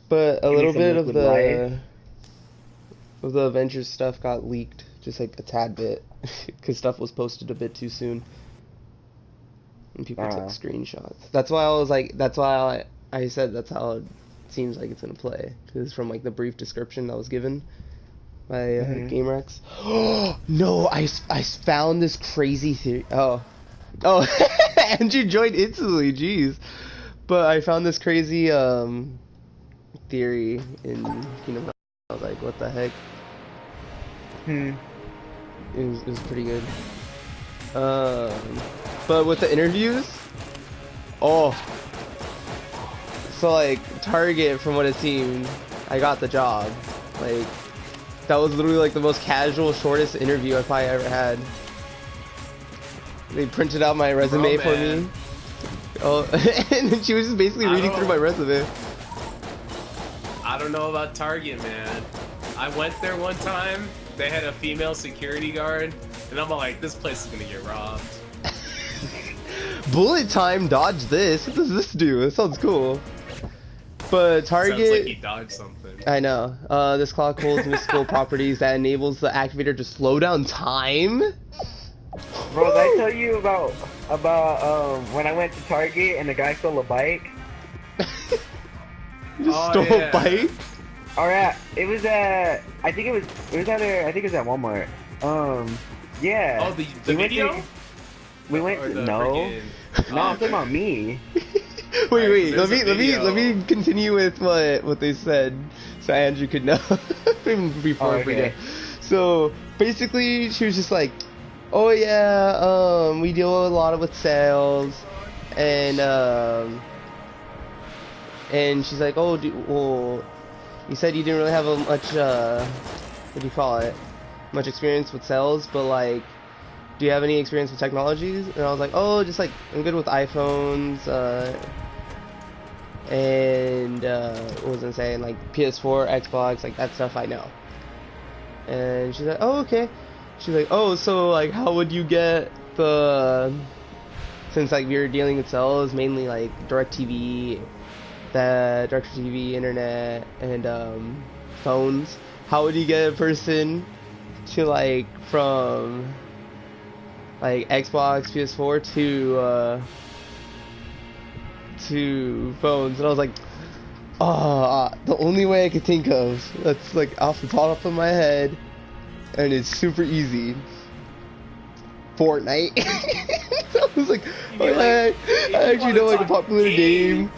But a Give me little some bit liquid life. of the Avengers stuff got leaked, just like a tad bit, because stuff was posted a bit too soon, and people took screenshots. That's why I was like, that's why I said that's how it seems like it's gonna play, because from like the brief description that was given by GameRex. No, I found this crazy theory. Oh, Andrew joined instantly. Jeez, but I found this crazy theory in Kingdom. I was like, what the heck? It was pretty good. But with the interviews, so like Target, from what it seemed, I got the job. Like that was literally like the most casual, shortest interview I probably ever had. They printed out my resume for me. And then she was just basically reading through my resume. I don't know about Target, man. I went there one time. They had a female security guard, and I'm like, this place is gonna get robbed. Bullet time, dodge this. What does this do? It sounds cool. But Target... Sounds like he dodged something. I know. This clock holds mystical properties that enables the activator to slow down time? Bro, did I tell you about when I went to Target and the guy stole a bike? You stole a bike? Alright, it was at I think it was at Walmart. Yeah. Oh, the video? We went to, no, I'm talking about me. Wait, let me continue with what they said, so Andrew could know before I forget. So basically, she was just like, "Oh yeah, we deal a lot with sales," and she's like, "Oh, well, you said you didn't really have a much what do you call it? Much experience with sales, but like, do you have any experience with technologies?" And I was like, "Oh, just like I'm good with iPhones, and what was I saying, like PS4, Xbox, like that stuff I know." And she's like, "Oh, okay." She's like, "Oh, so like how would you get since like you're dealing with sales, mainly like DirecTV, internet, and phones, how would you get a person to like from like Xbox, PS4 to phones?" And I was like, the only way I could think of that's like off the top of my head, and it's super easy, Fortnite. I was like, I actually know like a popular game.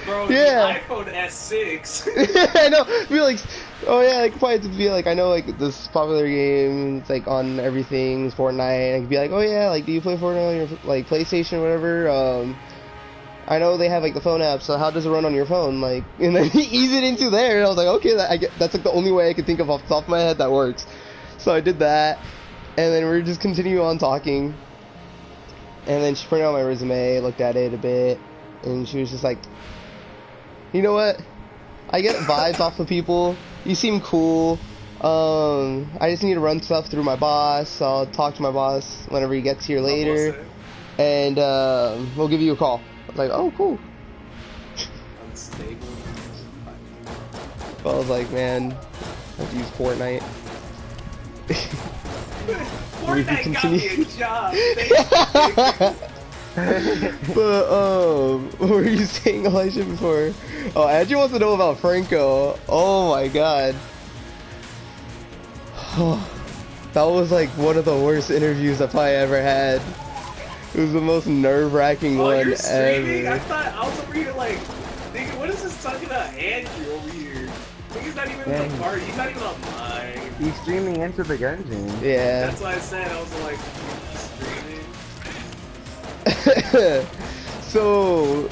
Bro, yeah. the iPhone S6. I know. Be like, oh yeah, I could probably be like, I know like this popular game, it's like on everything, Fortnite. I could be like, oh yeah, like do you play Fortnite on your like PlayStation, whatever? I know they have like the phone app, so how does it run on your phone? Like, and then ease it into there. And I was like, okay, that's like the only way I could think of off the top of my head that works. So I did that, and then we just continue on talking. And then she printed out my resume, looked at it a bit, and she was just like, "You know what? I get vibes off of people. You seem cool. I just need to run stuff through my boss. So I'll talk to my boss whenever he gets here later, and we'll give you a call." I was like, "Oh, cool." Unstable. I was like, man, I have to use Fortnite. Fortnite got me a job. But what were you saying, Elijah, before? Oh, Andrew wants to know about Franco. Oh my god. That was like one of the worst interviews I probably ever had. It was the most nerve-wracking one you're streaming? ever. I thought I was over here like, thinking, what is this talking about Andrew over here? He's not even in the party. He's not even online. He's streaming into the Gungeon. Yeah. That's why I said, I was like, he's streaming. So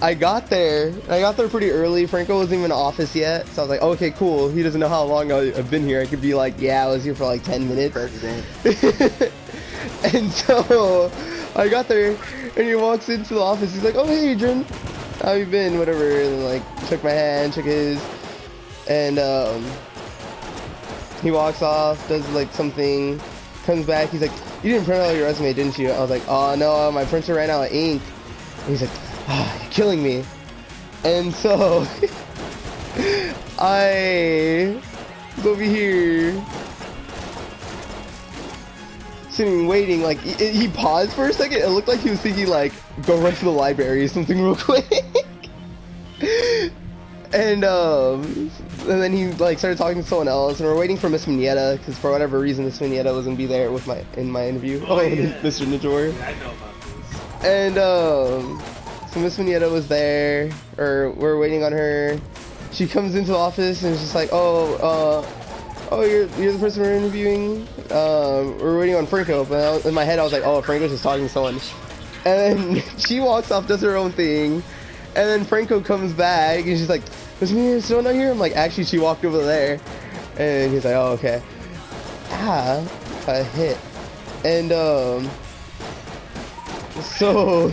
I got there pretty early. Franco wasn't even in the office yet, so I was like, okay, cool. He doesn't know how long I've been here. I could be like, yeah, I was here for like 10 minutes. President. And so I got there, and he walks into the office. He's like, "Oh, hey, Adrian, how you been?" Whatever. And like, shook my hand, shook his, and he walks off, does like something, comes back. He's like, "You didn't print out your resume, didn't you?" I was like, "Oh no, my printer ran out of ink." And he's like, "Ah, you're killing me." And so I was over here sitting waiting, like he paused for a second. It looked like he was thinking like, go run to the library or something real quick. And then he like started talking to someone else, and we're waiting for Miss Mignetta because for whatever reason Miss Mignetta was gonna be there with in my interview. Oh, yeah. Mr. Najor. I know about this. And so Miss Mignetta was there, or we're waiting on her. She comes into the office and it's just like, oh, you're the person we're interviewing. We're waiting on Franco. But in my head I was like, oh, Franco's just talking to someone. And then she walks off, does her own thing, and then Franco comes back and she's like, Miss Mignetta still not here? I'm like, actually she walked over there. And he's like, oh, okay. Got a hit. And so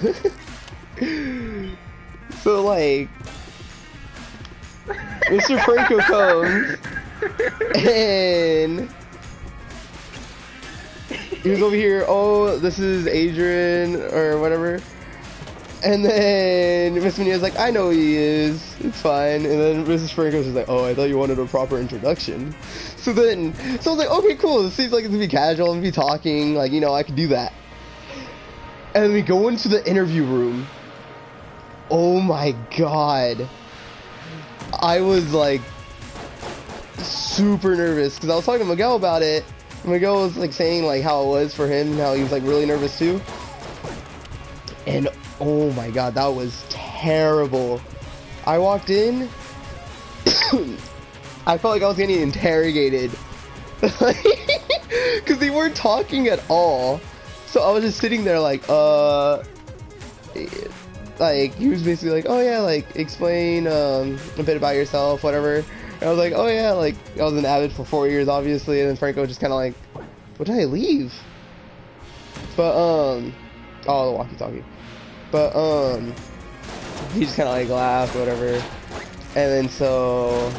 so like Mr. Franco comes and he was over here, oh, this is Adrian or whatever. And then Miss Mignetta's like, I know who he is, it's fine. And then Mrs. Franco's just like, oh, I thought you wanted a proper introduction. So I was like, okay, cool, this seems like it's gonna be casual and be talking, like, you know, I could do that. And we go into the interview room. Oh my god. I was like super nervous because I was talking to Miguel about it. Miguel was like saying like how it was for him, how he was like really nervous too. And oh my god, that was terrible. I walked in, I felt like I was getting interrogated because they weren't talking at all. So I was just sitting there like, like, he was basically like, oh yeah, like, explain a bit about yourself, whatever. And I was like, oh yeah, like, I was an Avid for 4 years, obviously. And then Franco just kind of like, what did I leave? But, oh, the walkie-talkie. But, he just kind of like laughed, whatever. And then so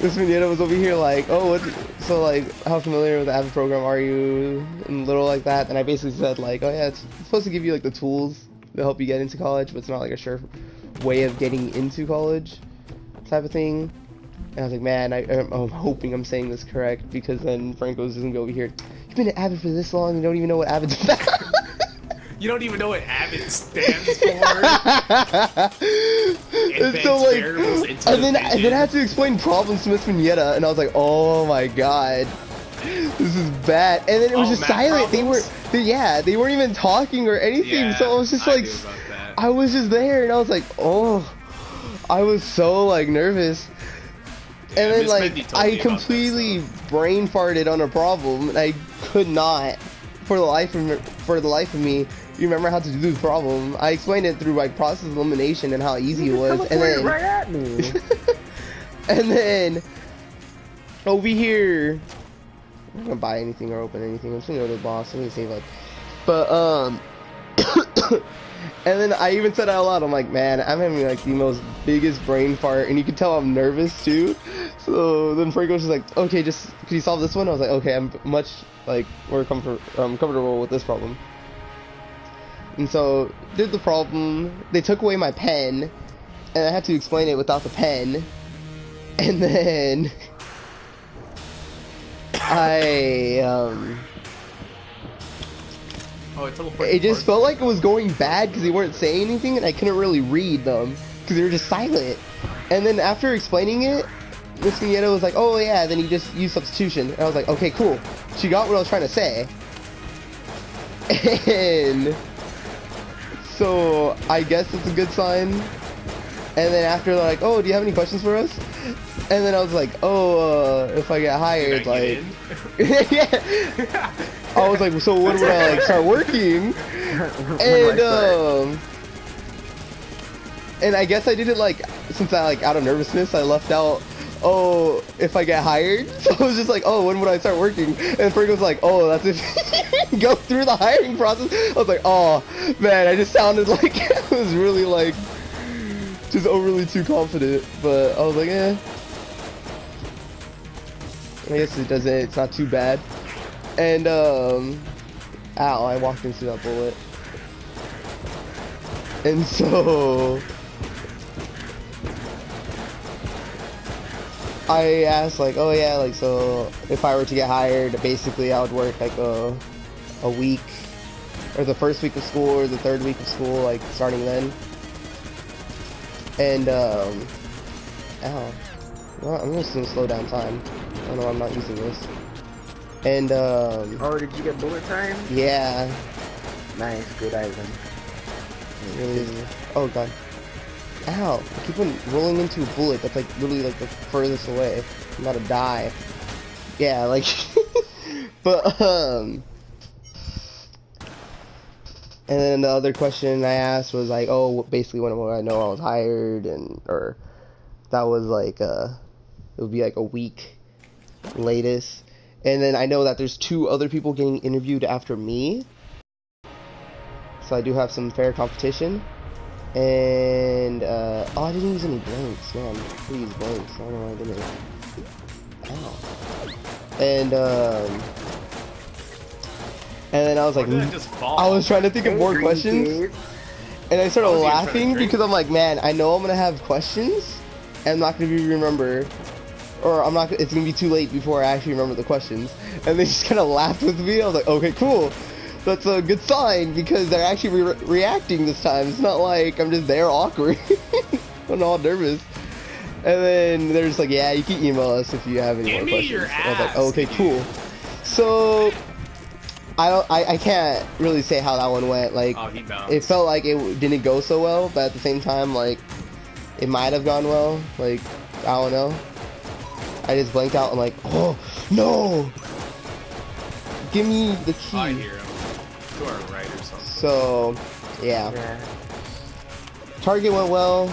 Miss Mignetta was over here like, oh, so like, how familiar with the Avid program are you? And little like that. And I basically said like, oh yeah, it's supposed to give you like the tools to help you get into college, but it's not like a sure way of getting into college type of thing. And I was like, man, I'm hoping I'm saying this correct, because then Franco's just gonna go over here, you've been at Avid for this long, you don't even know what Avid's about. You don't even know what Avid stands for. And so like, and then I had to explain problems to Miss Mignetta, and I was like, oh my god, this is bad. And then it was just silent. Problems? They weren't even talking or anything. Yeah, so I was just like, I was just there, and I was like, oh, I was so like nervous. Yeah, and then like, I completely brain farted on a problem, and I could not, for the life of me, remember how to do the problem. I explained it through like process elimination and how easy it was, and then right at me. and then over here, I'm not gonna buy anything or open anything. I'm just gonna go to the boss. I'm gonna save up. But and then I even said out loud, I'm like, man, I'm having like the most biggest brain fart, and you can tell I'm nervous too. So then Franco's just like, okay, just can you solve this one? I was like, okay, I'm much like more comfortable with this problem. And so did the problem. They took away my pen, and I had to explain it without the pen. And then it just felt like it was going bad because they weren't saying anything, and I couldn't really read them because they were just silent. And then after explaining it, Miss Mignetta was like, oh yeah, then you just use substitution. And I was like, okay, cool. She got what I was trying to say. And so I guess it's a good sign. And then after they're like, oh, do you have any questions for us? And then I was like, oh, if I get hired, like, yeah. I was like, so when would I like start working? And I guess I did it like, since I like out of nervousness, I left out, oh, if I get hired. So I was just like, oh, when would I start working? And Frank was like, oh, that's if you go through the hiring process. I was like, oh man, I just sounded like I was really like just overly too confident. But I was like, eh, I guess it's not too bad. And ow, I walked into that bullet. And so I asked like, oh yeah, like so if I were to get hired, basically I would work like a week, or the first week of school or the third week of school, like starting then. And ow, well, I'm just gonna slow down time. I don't know why I'm not using this. And Oh, did you get bullet time? yeah, Nice, good item. it really is. Oh god. Ow, I keep on rolling into a bullet that's like literally like the furthest away. I'm about to die. Yeah, like but and then the other question I asked was like, oh, basically when I know I was hired, and or that was like it would be like a week latest. And then I know that there's 2 other people getting interviewed after me, so I do have some fair competition. And oh, I didn't use any blanks, man. Please blanks. I don't know why I didn't. Ow. And then I was like, I was trying to think of more questions, and I started laughing because I'm like, man, I know I'm gonna have questions, and I'm not gonna be remember, or I'm not. It's gonna be too late before I actually remember the questions. And they just kind of laughed with me. I was like, okay, cool. That's a good sign because they're actually reacting this time. It's not like I'm just there awkward. I'm all nervous. And then they're just like, yeah, you can email us if you have any more questions. I was like, oh, okay, cool. So I can't really say how that one went. Like, it felt like it didn't go so well, but at the same time, like, it might have gone well. Like, I don't know. I just blanked out. I'm like, oh no! Give me the key. I hear him. To our right or something. So, yeah. Target went well.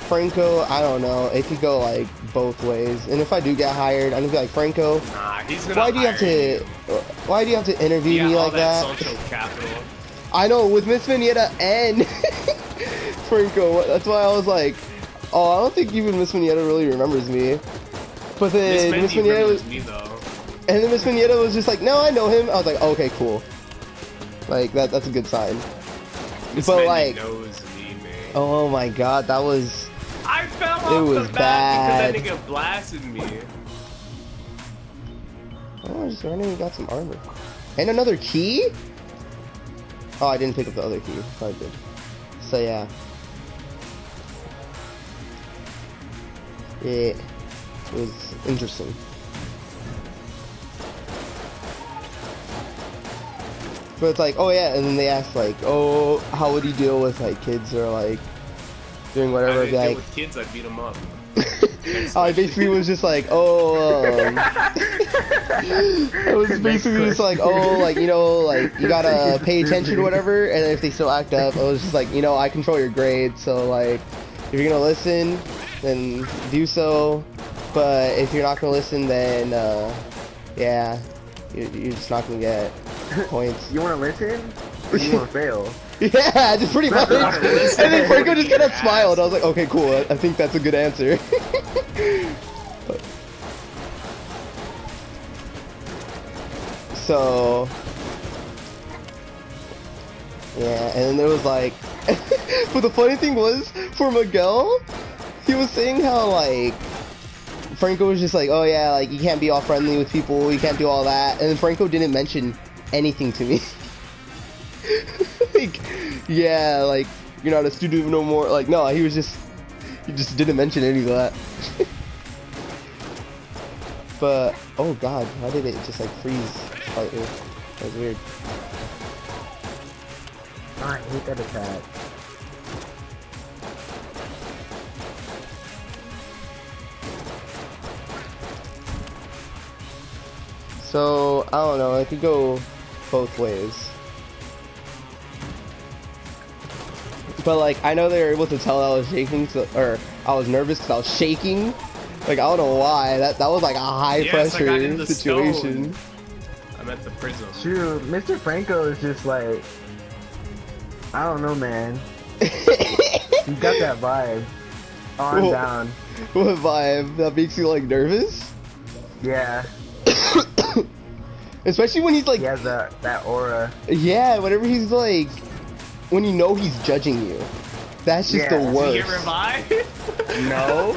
Franco, I don't know. It could go like both ways. And if I do get hired, I'm gonna be like, Franco, nah, he's gonna why do you have to interview me like that? Social capital. I know, with Miss Vignetta and Franco. That's why I was like, oh, I don't think even Miss Vignetta really remembers me. But then Miss Vignetta was me though. And then Miss Vignetta was just like, no, I know him. I was like, okay, cool. Like that's a good sign. But like, knows me, man. Oh my god, that was. I fell off the bat because that nigga blasted me. Oh, I just ran in and got some armor. And another key? Oh, I didn't pick up the other key. Oh, I did. So yeah. Yeah. It was interesting. But it's like, oh yeah, and then they asked like, oh, how would you deal with like kids or like doing whatever? I'd deal with kids, I'd beat them up. I basically was just like, oh, I was basically just like, oh, like, you know, like, you gotta pay attention or whatever, and if they still act up, I was just like, you know, I control your grades, so, like, if you're gonna listen, then do so, but if you're not gonna listen, then, yeah, you're just not gonna get points. You wanna listen? Or you wanna fail? Yeah, just pretty much. And then Franco just kind of smiled. I was like, okay, cool. I think that's a good answer. So, yeah, and then there was like, but the funny thing was, for Miguel, he was saying how like, Franco was just like, oh yeah, like you can't be all friendly with people, you can't do all that, and then Franco didn't mention anything to me. Like, yeah, like, you're not a student no more. Like, no, he just didn't mention any of that. But, oh god, why did it just like freeze slightly? That was weird. Oh, I hate that attack. So, I don't know, it could go both ways. But like, I know they were able to tell I was shaking, so, or I was nervous because I was shaking. Like, I don't know why. That was like a high pressure situation. I'm at the prison. Shoot, Mr. Franco is just like, I don't know, man. He's got that vibe. Oh, I'm down. What vibe? That makes you like nervous? Yeah. Especially when he's like. He has that aura. Yeah, whenever he's like. When you know he's judging you. That's just the worst. Did you get revived? No.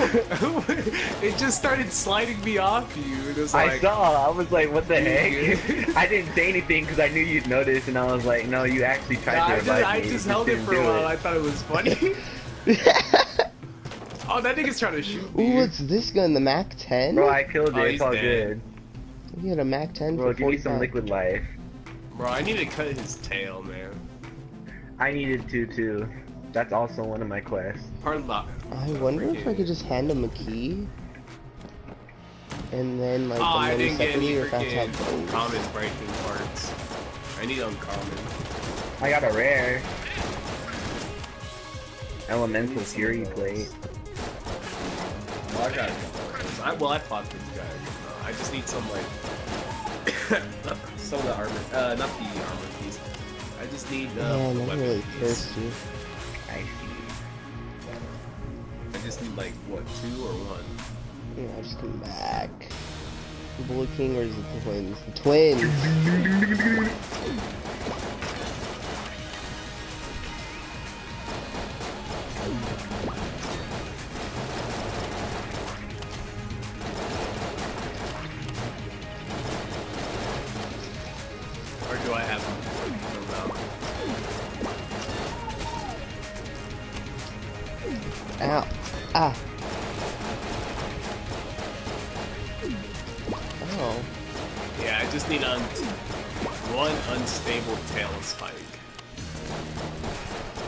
It just started sliding me off you. It was I like, saw. I was like, what the Dude. heck? I didn't say anything because I knew you'd notice, and I was like, no, you actually tried nah, to revive I me. just You held it didn't for a do while. it. I thought it was funny. Oh, that nigga's trying to shoot me. Ooh, what's this gun? The Mac 10? Bro, I killed it. Oh, It's he's all dead. good. We had a Mac 10 Bro, for give me some 45. liquid life. Bro, I need to cut his tail, man. I needed to too. That's also one of my quests. Part of the, I wonder if I could just hand him a key. And then, like, Oh, the I money didn't get any separately, or if I have to have freaking both. common breaking parts. I need uncommon. I got a rare. Elemental Fury plate. Well, I got I fought this guy. I just need some, like, some of the armor, not the armor piece. I just need, Man, the I'm weapon really piece. thirsty. I see. I just need, like, what, 2 or 1? Yeah, I'll just come back. The Bullet King, or is it the twins? The twins! Or do I have them? Ow. Ah. Oh. Yeah, I just need one unstable tail spike.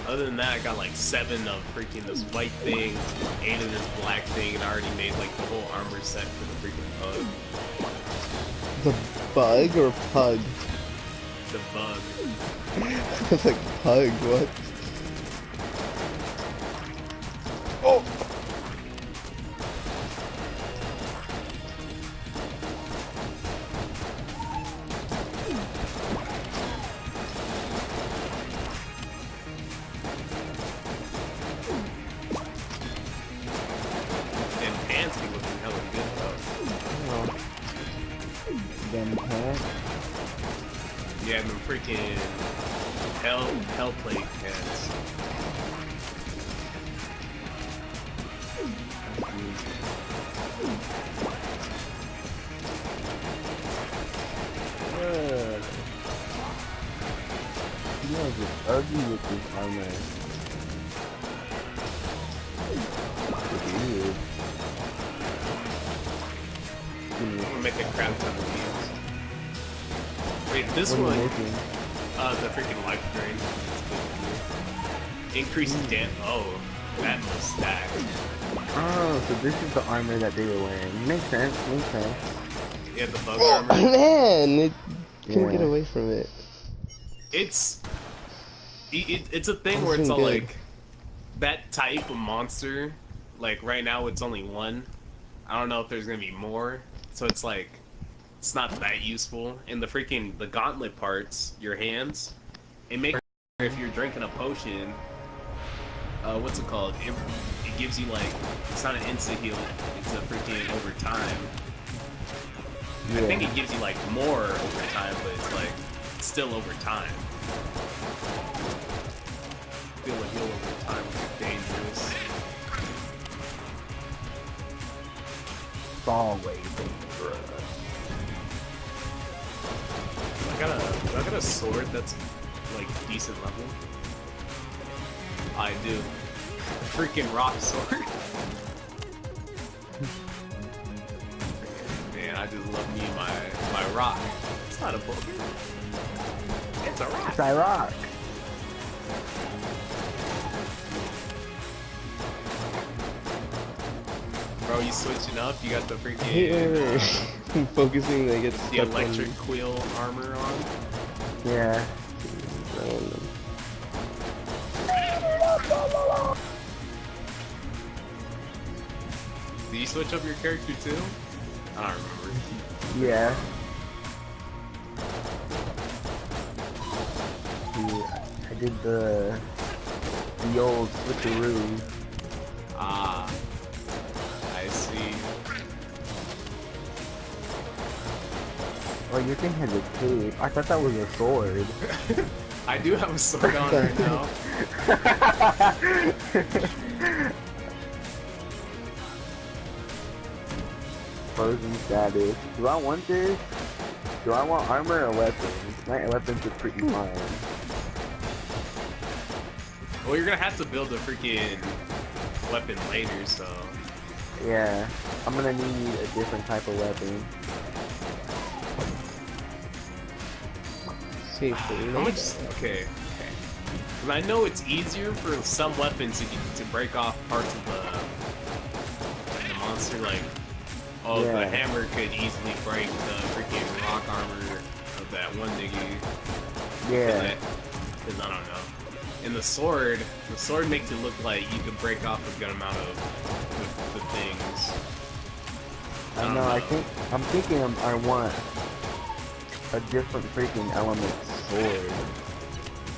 Other than that, I got like 7 of freaking this white thing, 8 of this black thing, and I already made like the whole armor set for the freaking bug. The bug or pug? The bug. It's like pug, what? Oh! And pants be looking hella good though. Oh. Them pants. Yeah, the freaking hell plate pants. You guys are ugly with this armor. Weird. I'm gonna make a crap ton of these. Wait, this What are one, you making? the freaking life drain. Increases damage. Oh, that must stack. Oh, so this is the armor that they were wearing. Makes sense, makes sense. Yeah, the bug Oh, armor. man! It couldn't get Yeah. away from it. It's a thing That's where it's been all good. like that type of monster. Like right now, it's only 1. I don't know if there's gonna be more. So it's like it's not that useful. And the gauntlet parts, your hands, it makes if you're drinking a potion. What's it called? It gives you like it's not an instant heal. It's a freaking over time. Yeah. I think it gives you like more over time, but it's like still over time. I feel like heal over time would be dangerous. It's always dangerous. I got a sword that's like decent level. I do. Freaking rock sword. Man, I just love me my rock. It's not a book. It's a rock. It's I rock. Bro, you switching up? You got the I hate freaking whenever I'm focusing, they get the stuck electric on quill armor on. Yeah. random. Did you switch up your character too? I don't remember. Yeah. Yeah, I did the old switcheroo. Ah, I see. Oh, your thing has a cape. I thought that was a sword. I do have a sword on right now. frozen status. Do I want this? Do I want armor or weapons? My weapons are pretty fine. Well, you're gonna have to build a freaking weapon later, so. Yeah, I'm gonna need a different type of weapon. See for How much? Okay, okay. 'Cause I know it's easier for some weapons to break off parts of the monster. Like, oh, Yeah. the hammer could easily break the freaking rock armor of that one nigga. Yeah. Because I don't know. And the sword makes it look like you can break off a good amount of the things. I know. I'm thinking I want a different freaking element sword.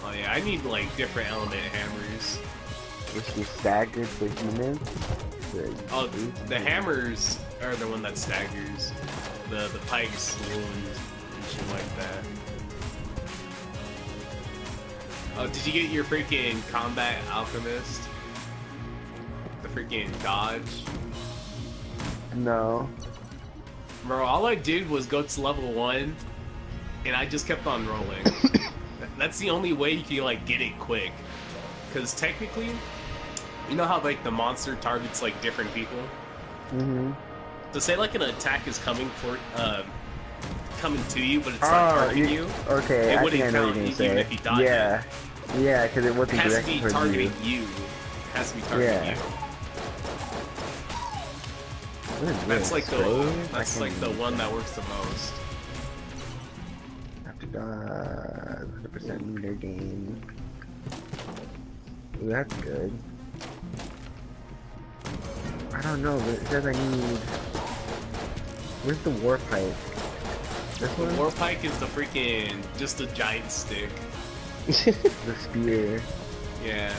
Oh yeah, I need like different element hammers. Which is staggered for humans. Oh, the hammers are the one that staggers. The pikes wound and shit like that. Oh, did you get your freaking combat alchemist? The freaking dodge? No. Bro, all I did was go to level 1, and I just kept on rolling. That's the only way you can, like, get it quick. Because technically, you know how, like, the monster targets, like, different people? Mm-hmm. So say, like, an attack is coming to you, but it's not targeting you. Okay, It I wouldn't think I know what count you're even saying. if you dodge Yeah. Yeah, because it It wasn't has to directed be towards targeting you. you. It has to be targeting Yeah. you. What is That's this, like slave? that's I like can't the use one that works the most. 100% meter gain. Ooh, that's good. I don't know, but it says I need... Where's the war pipe? This The one? war pike is the freaking just a giant stick. The spear. Yeah.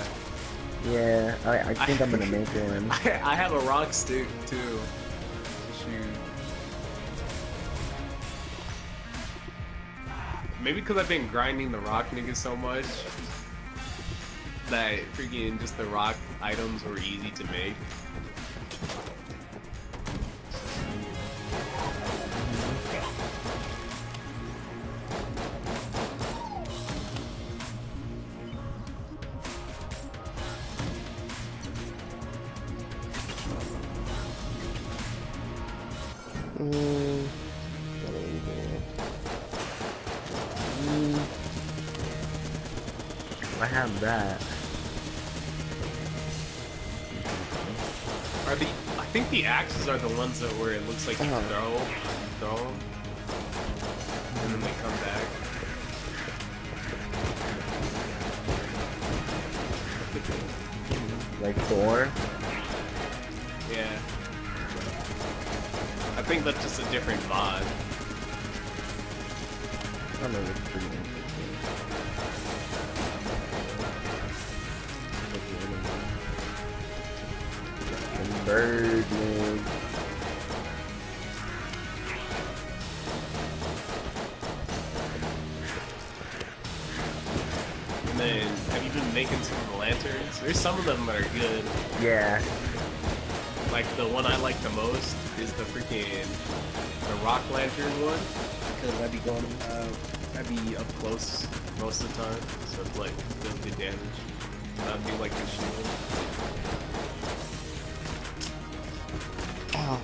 Yeah, I think I'm gonna make one. I have a rock stick too. To shoot. Maybe because I've been grinding the rock niggas so much that freaking just the rock items were easy to make. I have that. Are the I think the axes are the ones that where it looks like you throw, and then they come back. Like Thor? Yeah. I think that's just a different mod. I don't know, it's pretty interesting. Birdman. And then, have you been making some of the lanterns? There's some of them that are good. Yeah. Like, the one I like the most is the freaking, the rock lantern one. Because I'd be going, I'd be up close most of the time. So it's like, does good damage. That'd be like the shield. Ow.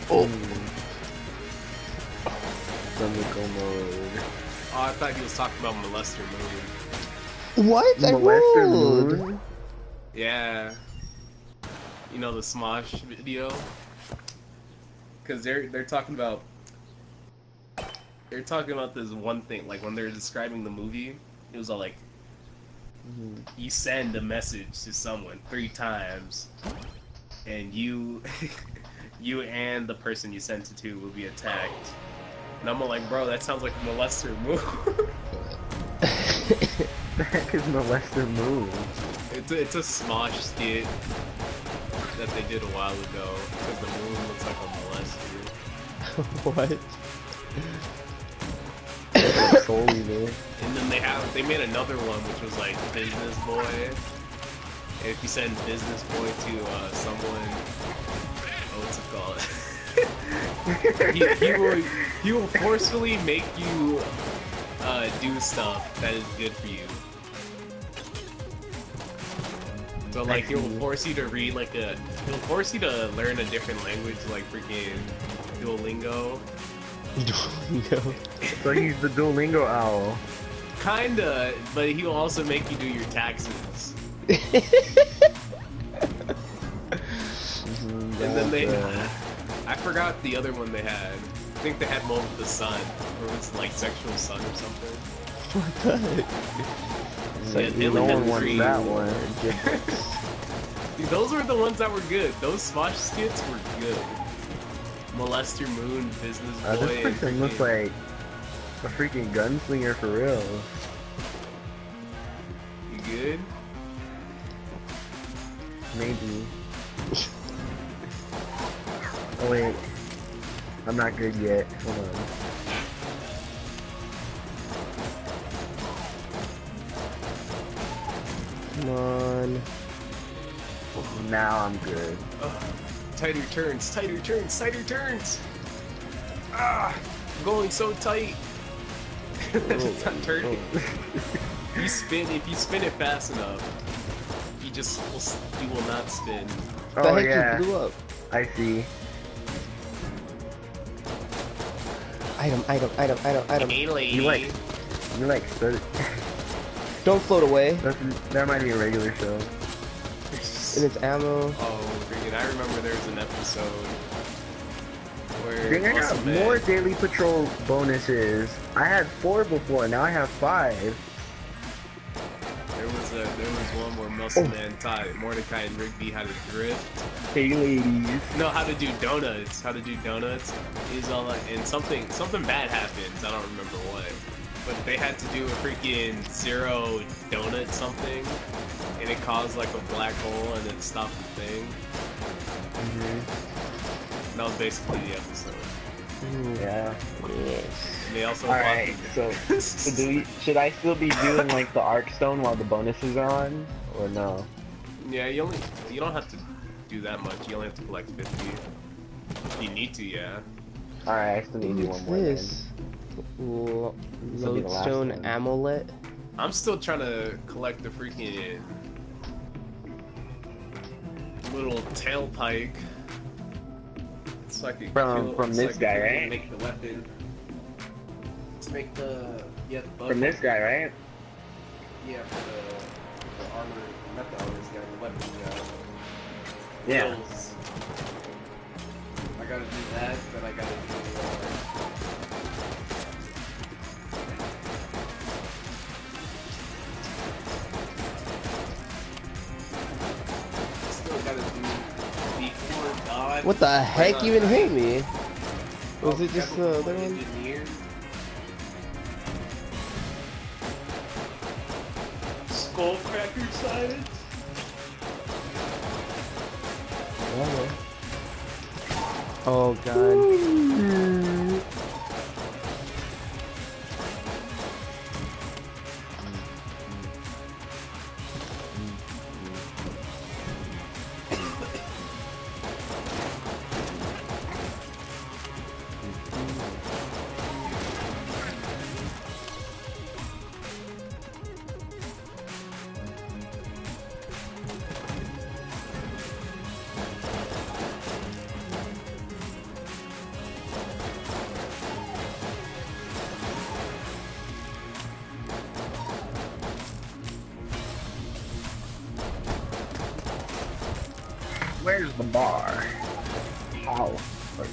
Oh. Chemical mode. Oh, I thought he was talking about Molester Moon. What? I Molester rolled. Moon? Yeah. You know the Smosh video? Because they're talking about this one thing, like when they're describing the movie, it was all like you send a message to someone 3 times and you you and the person you sent it to will be attacked. And I'm like, bro, that sounds like a molester move. the heck is Molester Moon? It's a Smosh skit that they did a while ago because the moon looks like a molester. What? Soul Eater. And then they made another one which was like Business Boy. And if you send Business Boy to someone, what's it called? he will forcefully make you do stuff that is good for you. So like he'll force you to read he'll force you to learn a different language like freaking Duolingo. Duolingo. So he's the Duolingo owl. Kinda, but he'll also make you do your taxes. And then I forgot the other one they had. I think they had one with the sun, or it was like sexual sun or something. What the heck? Yeah, no one wants that one. Dude, those were the ones that were good. Those Smosh skits were good. Molester Moon, Business Boy. This person looks like a freaking gunslinger for real. You good? Maybe. Oh wait, I'm not good yet. Hold on. Come on. Now I'm good. Tighter turns, tighter turns, tighter turns! Ah! I'm going so tight! It's not turning. If you spin it fast enough, you will not spin. The Oh heck yeah, you blew up? I see. Item. Hey lady. You like start. Don't float away. That might be a regular show. And it's ammo. Oh, freaking! I remember there was an episode where Dang, I got Muscle more Man- daily patrol bonuses. I had 4 before, now I have 5. There was one where Muscle Man taught Mordecai and Rigby how to drift. Hey ladies. No, how to do donuts. How to do donuts. He's all like, and something bad happens. I don't remember what. But they had to do a freaking 0 donut something, and it caused like a black hole, and it stopped the thing. And that was basically the episode. Yeah. Yes. And they also Alright, so should I still be doing like the Arc Stone while the bonuses are on? Or no? Yeah, you don't have to do that much. You only have to collect 50. If you need to, yeah. Alright, I still need to do one more then. This will be the last lodestone one. amulet. I'm still trying to collect the freaking little tailpike. So I can From this guy, right? Make the weapon. To make the the bow. From this guy, right? Yeah, for the armor, not the armor guy, the weapon guy. Yeah. Wheels. I gotta do that, then I gotta do still gotta do before God. What the heck even hit me? Was Oh, it just the other one? Engineer. Skullcracker science? Oh god. Where's the bar? How first?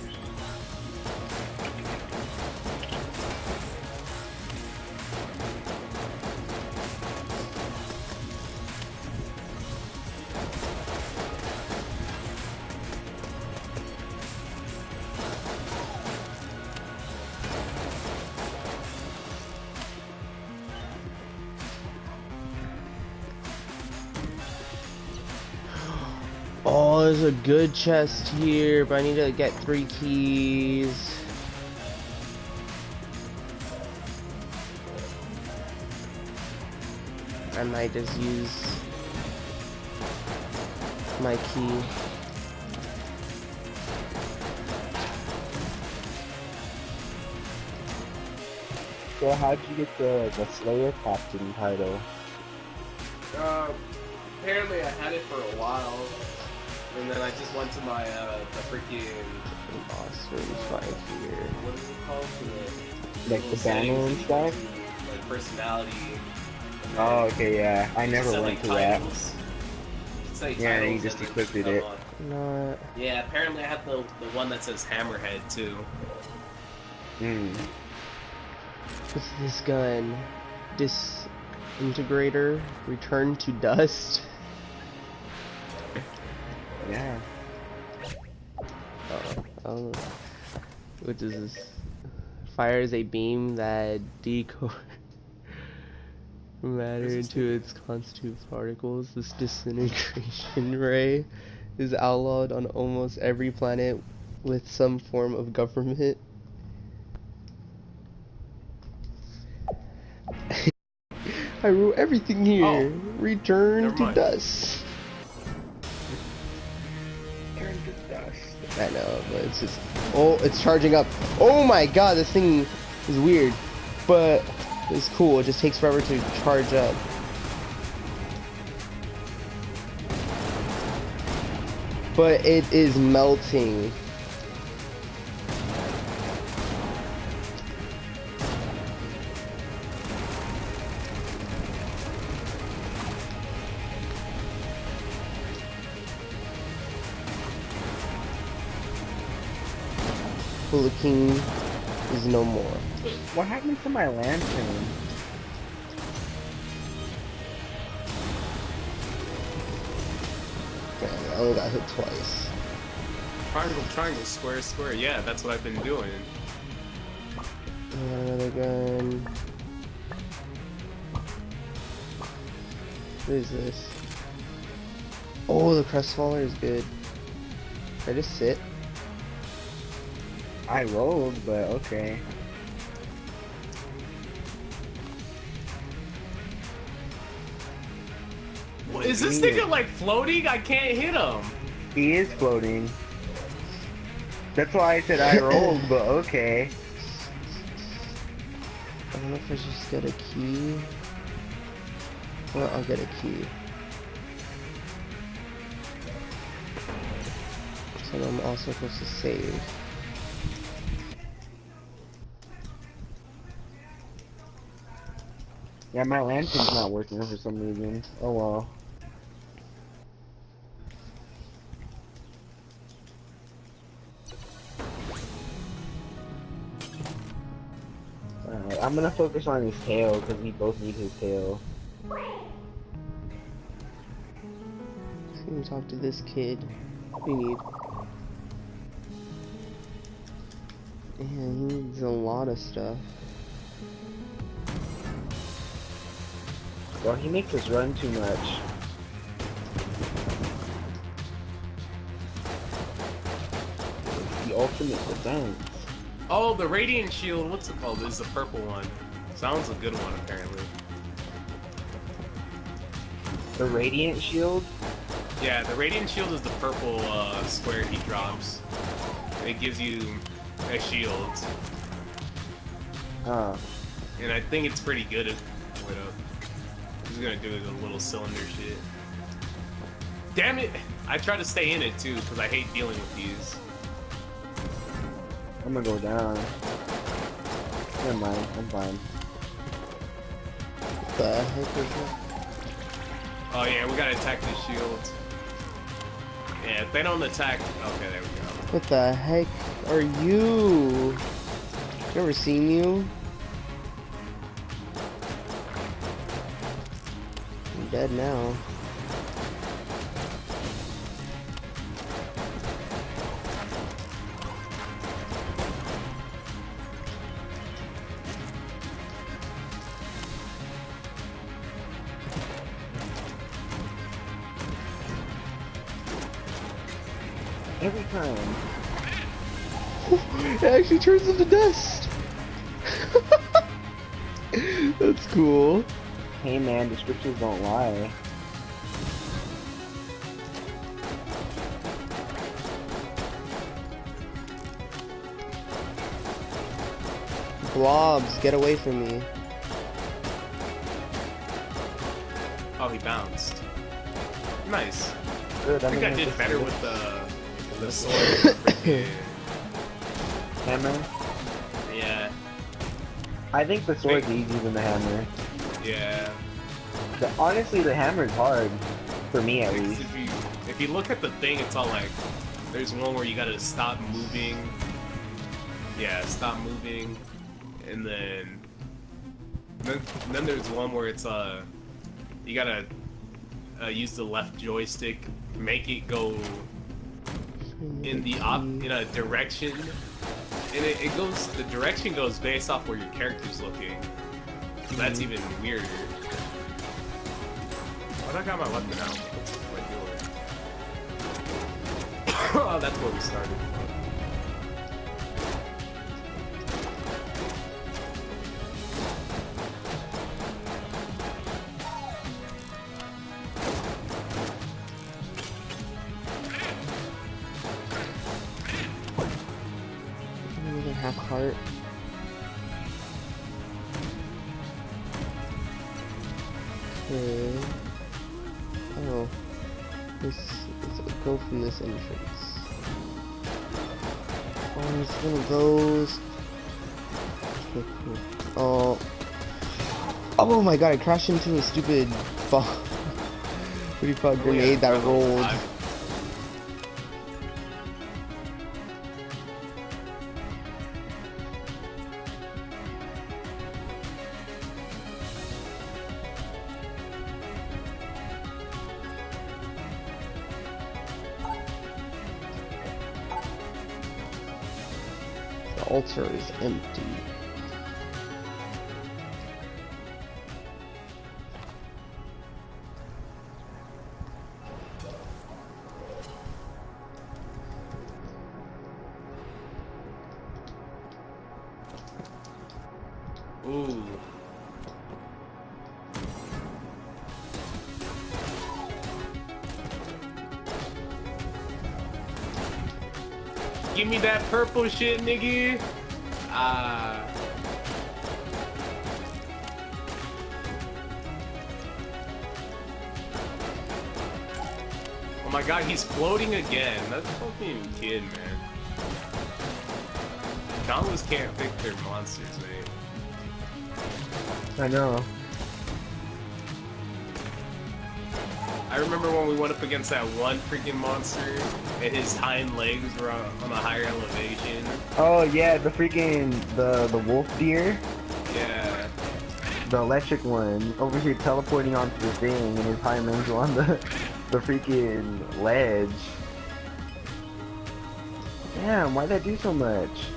Oh, there's a good chest here, but I need to get 3 keys. I might just use my key. So how'd you get the Slayer Captain title? Apparently I had it for a while, and then I just went to my the freaking Boss room's right here. what is it called? Like the banner and stuff? Like personality. Oh, okay, yeah. I never went to that. Yeah, you just equipped it. Not. Yeah, apparently I have the one that says Hammerhead too. Hmm. What's this gun? Disintegrator. Return to dust. Yeah. Oh. What is this? Fires a beam that decodes matter into its constituent particles. This disintegration ray is outlawed on almost every planet with some form of government. I wrote everything here. Oh, Return to mind. dust. Turn to dust. I know, but it's just... Oh, it's charging up. Oh my god, this thing is weird. But it's cool. It just takes forever to charge up. But it is melting. The king is no more. What happened to my lantern? Damn, I only got hit twice. Triangle, triangle, square, square. Yeah, that's what I've been doing. Another gun. What is this? Oh, the Crestfaller is good. Can I just sit? I rolled, but okay. What, is this nigga like floating? I can't hit him. He is floating. That's why I said I rolled, but okay. I don't know if I should just get a key. Well, I'll get a key. So I'm also supposed to save. Yeah, my lantern's not working for some reason. Oh well. Alright, I'm gonna focus on his tail, because we both need his tail. Let's go talk to this kid. What do you need? Yeah, he needs a lot of stuff. Well, he makes us run too much. The ultimate defense. Oh, the radiant shield. What's it called? Is the purple one. Sounds a good one, apparently. The radiant shield? Yeah, the radiant shield is the purple square he drops. It gives you a shield, Oh. and I think it's pretty good at. Wait up. He's gonna do the little cylinder shit. Damn it! I try to stay in it too, because I hate dealing with these. I'm gonna go down. Never mind, I'm fine. What the heck is that? Oh yeah, we gotta attack the shield. Yeah, if they don't attack... Okay, there we go. What the heck are you? Never seen you? I'm dead now. Every time. It actually turns into dust. That's cool. Hey man, descriptions don't lie. Blobs, get away from me. Oh, he bounced. Nice. Good, I think I did better with the sword. Freaking- hammer. yeah. I think the sword's easier than the hammer. Yeah. Honestly, the hammer's hard. For me, at Like, least. if you look at the thing, it's all like, there's one where you gotta stop moving. Yeah, stop moving, and then there's one where it's you gotta use the left joystick, make it go in a direction, and it goes, the direction goes based off where your character's looking. So that's even weirder. But I got my weapon out. Like yours. Oh, that's where we started. Another half heart. Okay. Oh. Let's go from this entrance. Oh, it's one of those. Okay, cool. Oh. Oh my god, I crashed into a stupid bomb. What do you call it? Grenade that rolled. The altar is empty. Ooh. Give me that purple shit, nigga. Oh my god, he's floating again. That's fucking kid, man. Gauntlet's can't pick their monsters, man. I know. I remember when we went up against that one freaking monster, and his hind legs were on a higher elevation. Oh yeah, the freaking the wolf deer, Yeah. the electric one, over here teleporting onto the thing, and his hind legs were on the freaking ledge. Damn, why'd that do so much?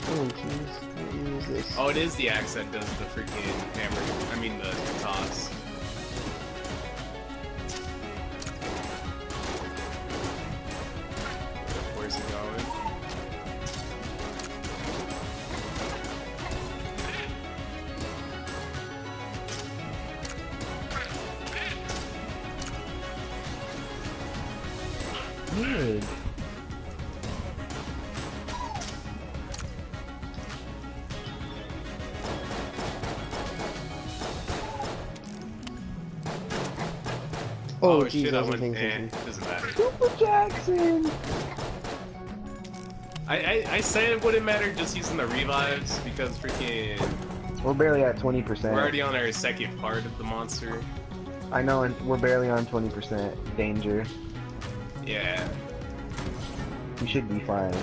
Oh jeez, let me use this. Oh, it is the axe that does the freaking hammer. I mean the toss. Where's it going? Good. Oh shit, jeez, I I wasn't went. paying attention. Doesn't matter. Super Jackson. I said it wouldn't matter just using the revives because freaking We're barely at we're 20%. already on our second part of the monster. I know, and we're barely on 20% danger. Yeah. We should be fine.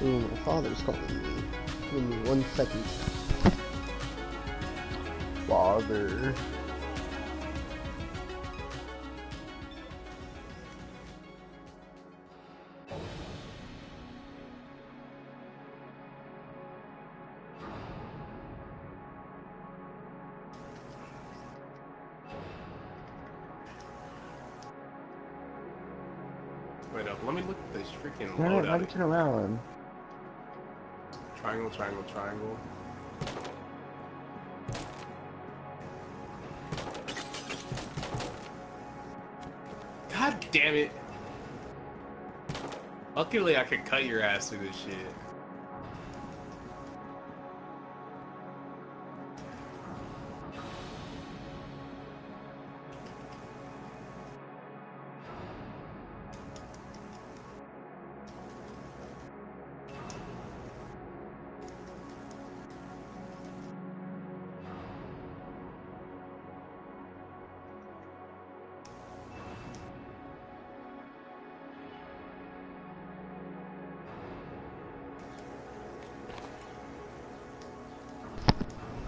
Ooh, my father's calling me. Give me 1 second. Father. Wait up, let me look at this freaking No, loadout. why did you turn around? Triangle, triangle, triangle. God damn it. Luckily I could cut your ass through this shit.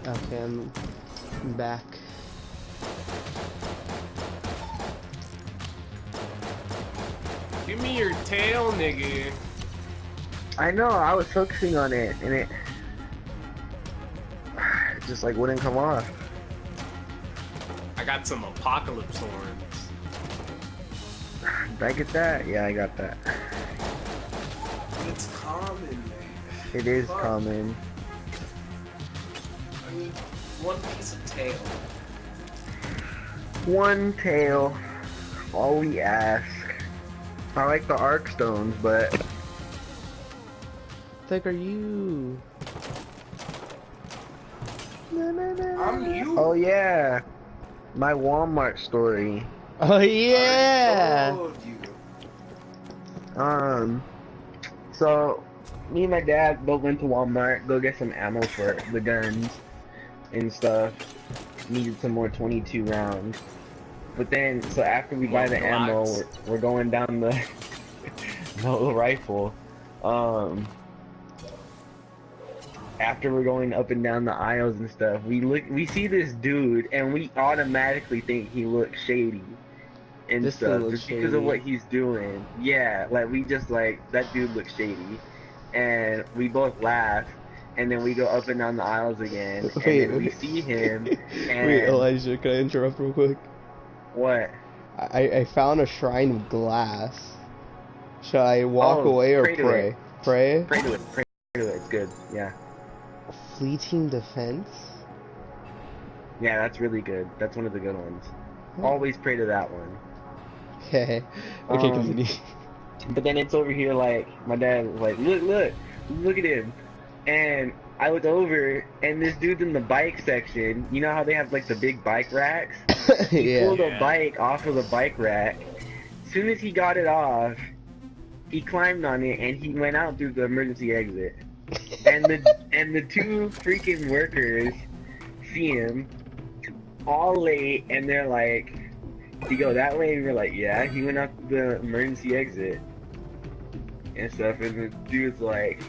Okay, I'm back. Give me your tail, nigga. I know, I was focusing on it, and it just like wouldn't come off. I got some apocalypse horns. Did I get that? Yeah, I got that. It's common, man. It is Fuck. common. I need one piece of tail. One tail. All we ask. I like the arc stones, but Like, are you? I'm you. oh yeah, my Walmart story. Oh yeah. I told you. So me and my dad both went to Walmart, go get some ammo for the guns and stuff. Needed some more 22 rounds. But then, so after we buy the ammo, we're going down the no rifle. After we're going up and down the aisles and stuff, we see this dude, and we automatically think he looks shady and This stuff dude looks just because of shady. what he's doing. Yeah, like we just like that dude looks shady, and we both laugh. And then we go up and down the aisles again, and then we see him. And Wait, Elijah, can I interrupt real quick? what? I found a shrine of glass. Should I walk Oh, away or pray to pray? it. Pray? Pray to it. Pray to it. It's good. Yeah. Fleeting defense? Yeah, that's really good. That's one of the good ones. Always pray to that one. Okay. Okay, continue. But then it's over here like my dad was like, look at him. And I look over and this dude's in the bike section. You know how they have like the big bike racks? He Yeah. pulled a bike off of the bike rack. As soon as he got it off, he climbed on it and he went out through the emergency exit. And the two freaking workers see him all late and they're like, "Did he go that way?" And we're like, "Yeah, he went out the emergency exit." And stuff, and the dude's like,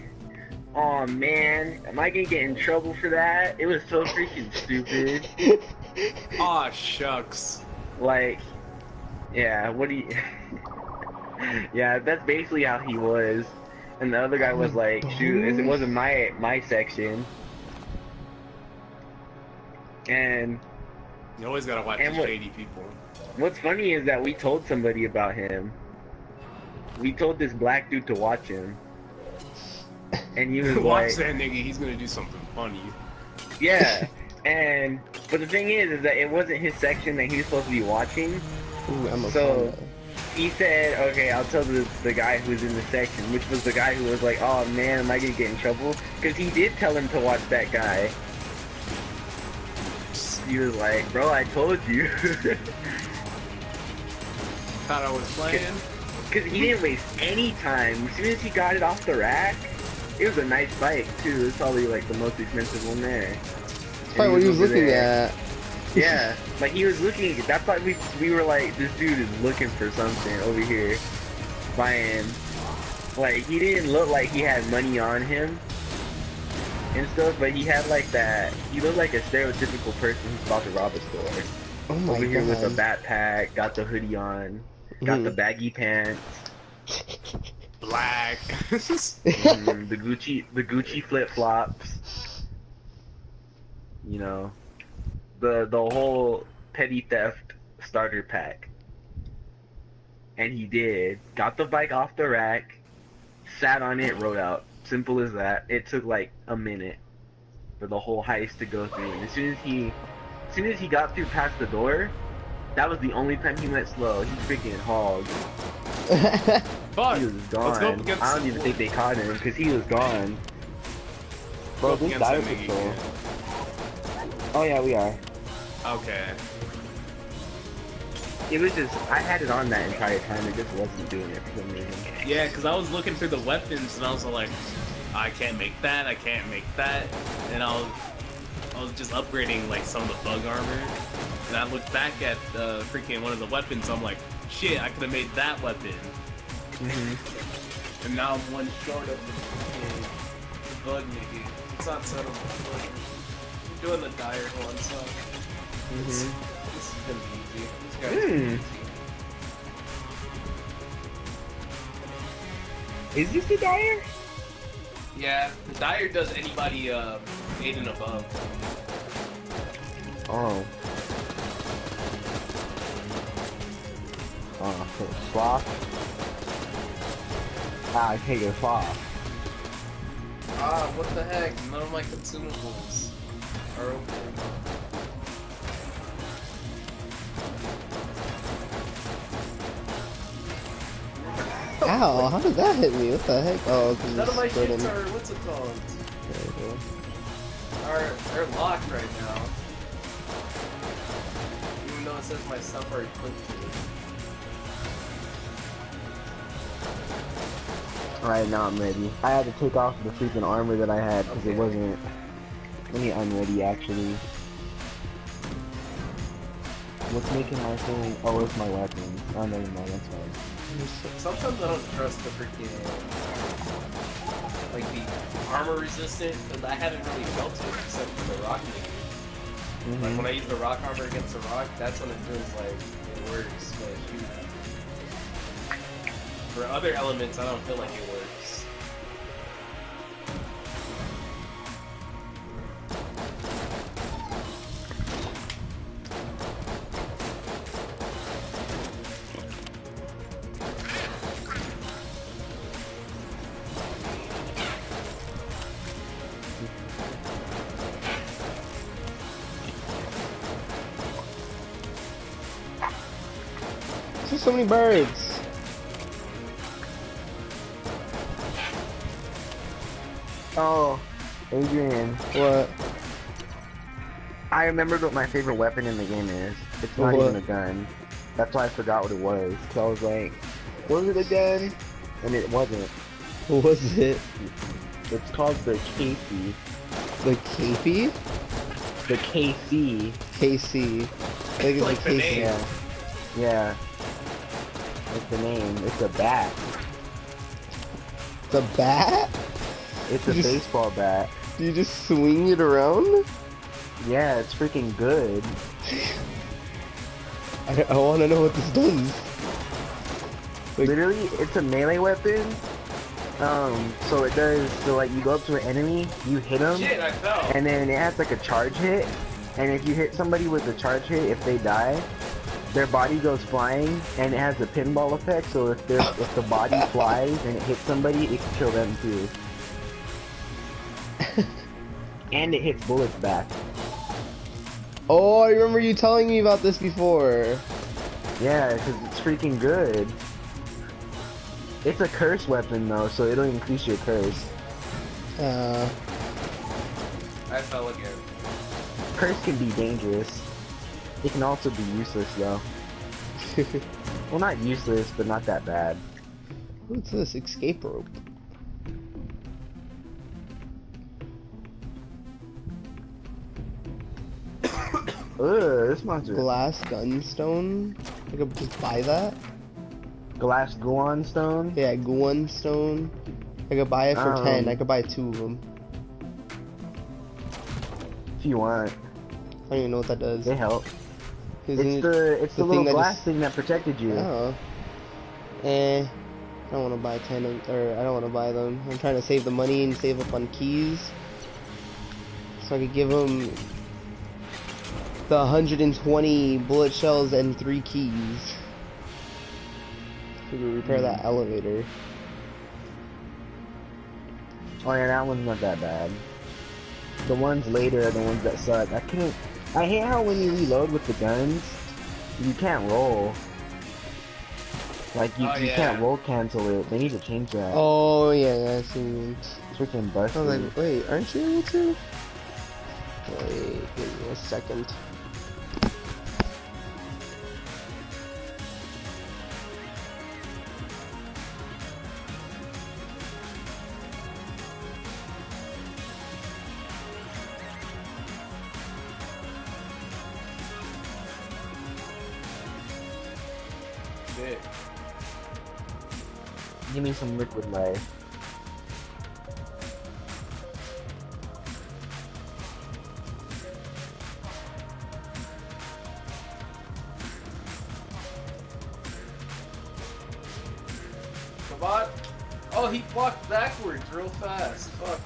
"Oh man, am I gonna get in trouble for that? It was so freaking stupid." Aw, shucks. Like, yeah, what do you... Yeah, that's basically how he was. And the other guy was like, shoot, it wasn't my section. And You always gotta watch the And what- shady people. what's funny is that we told somebody about him. We told this black dude to watch him. And he was Watch like, that nigga, he's gonna do something funny. yeah. But the thing is that it wasn't his section that he was supposed to be watching. Ooh, I'm a So- fan. He said, okay, I'll tell the guy who was in the section, which was the guy who was like, oh man, am I gonna get in trouble? Because he did tell him to watch that guy. He was like, bro, I told you. Thought I was playing. Because he didn't waste any time. As soon as he got it off the rack, it was a nice bike too. It was probably like the most expensive one there. Probably what he was over looking there. at. Yeah, like he was looking. That's why we were like, this dude is looking for something over here, buying. Like he didn't look like he had money on him. and stuff, but he had like that. He looked like a stereotypical person who's about to rob a store. Oh my Over here with a god. backpack, got the hoodie on, got the Mhm. baggy pants, Black. the Gucci flip flops. You know, the whole petty theft starter pack. And he did. Got the bike off the rack, sat on it, rode out. Simple as that. It took like a minute for the whole heist to go through. And as soon as he got through past the door, that was the only time he went slow. He freaking hogged. Fuck. He was Let's go up gone. against I don't the even think they caught him because he was gone. Go Bro, up this against dive that nigga patrol. again. Oh yeah, we are. Okay. It was just, I had it on that entire time. It just wasn't doing it for some reason. Yeah, because I was looking through the weapons and I was like, I can't make that, I can't make that. And I was just upgrading like some of the bug armor. And I looked back at freaking one of the weapons, I'm like, shit, I could have made that weapon. And now I'm one short of the bug nigga. It's not settled. I'm doing the dire one, so this is gonna be easy. This guy's gonna be easy. Is this the Dyer? Yeah, the dire does anybody 8 and above. Oh. Oh, so sloth. Ah, I take a sloth. Ah, what the heck? None of my consumables are open. Ow, how did that hit me? What the heck? Oh, because None of my it's spreading. shits are, what's it called? There we go. Are locked right now. Even though it says my stuff are equipped to it. Alright, now I'm ready. I had to take off the freaking armor that I had because it wasn't. Let me unready actually. What's making my thing? Oh, it's my weapons. Oh, never mind, that's fine. Sometimes I don't trust the freaking, like the armor resistant, but I haven't really felt it except for the rock nigga. Like when I use the rock armor against the rock, that's when it feels like it works, but shoot. For other elements, I don't feel like it works. There's so many birds. Oh, Adrian. What? I remembered what my favorite weapon in the game is. It's not What? even a gun. That's why I forgot what it was. So I was like, was it a gun? And it wasn't. What was it? It's called the KC. The Capey? The KC. KC. I think it's Like the KC. name. Yeah. Yeah. That's the name. It's a bat. The bat? It's a You just- baseball bat. Do you just swing it around? Yeah, it's freaking good. I want to know what this does. Like, Literally, it's a melee weapon. So it does, so like you go up to an enemy, you hit them, Shit, I fell. and then it has like a charge hit, and if you hit somebody with the charge hit, if they die, their body goes flying, and it has a pinball effect, so if the body flies and it hits somebody, it can kill them too. And it hits bullets back. oh, I remember you telling me about this before. Yeah, because it's freaking good. It's a curse weapon though, so it'll increase your curse. Uh, I fell again. Curse can be dangerous. It can also be useless though. Well, not useless, but not that bad. what's this? Escape rope. Ugh, this monster. Glass gunstone. I could just buy that. Glass Guan stone. Yeah, Gungeon stone. I could buy it for 10. Um, I could buy 2 of them. if you want. I don't even know what that does. They help. Isn't It's it the thing little that glass just- thing that protected you. Oh. I don't want to buy 10 of, or I don't want to buy them. I'm trying to save the money and save up on keys. So I could give them the 120 bullet shells and 3 keys. So we could repair that elevator. Oh yeah, that one's not that bad. The ones later are the ones that suck. I hate how when you reload with the guns, you can't roll. Like, you can't roll cancel it. They need to change that. Oh, yeah, I see what you mean. Freaking I busted. was like, wait, aren't you able to? Wait, give me a second. Shit. Give me some liquid life. The bot? Oh, he walked backwards real fast. Fuck.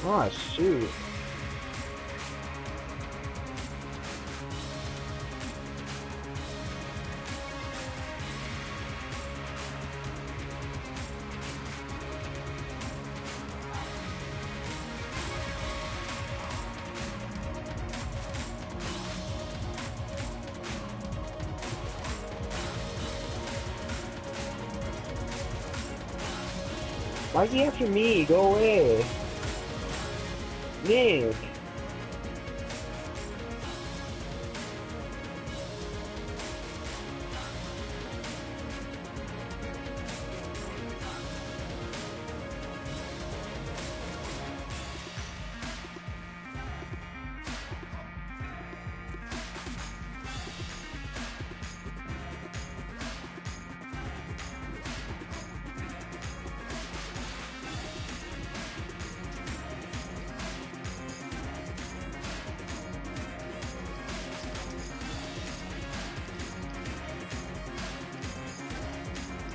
Oh shoot. Why's he after me? Go away. Nick.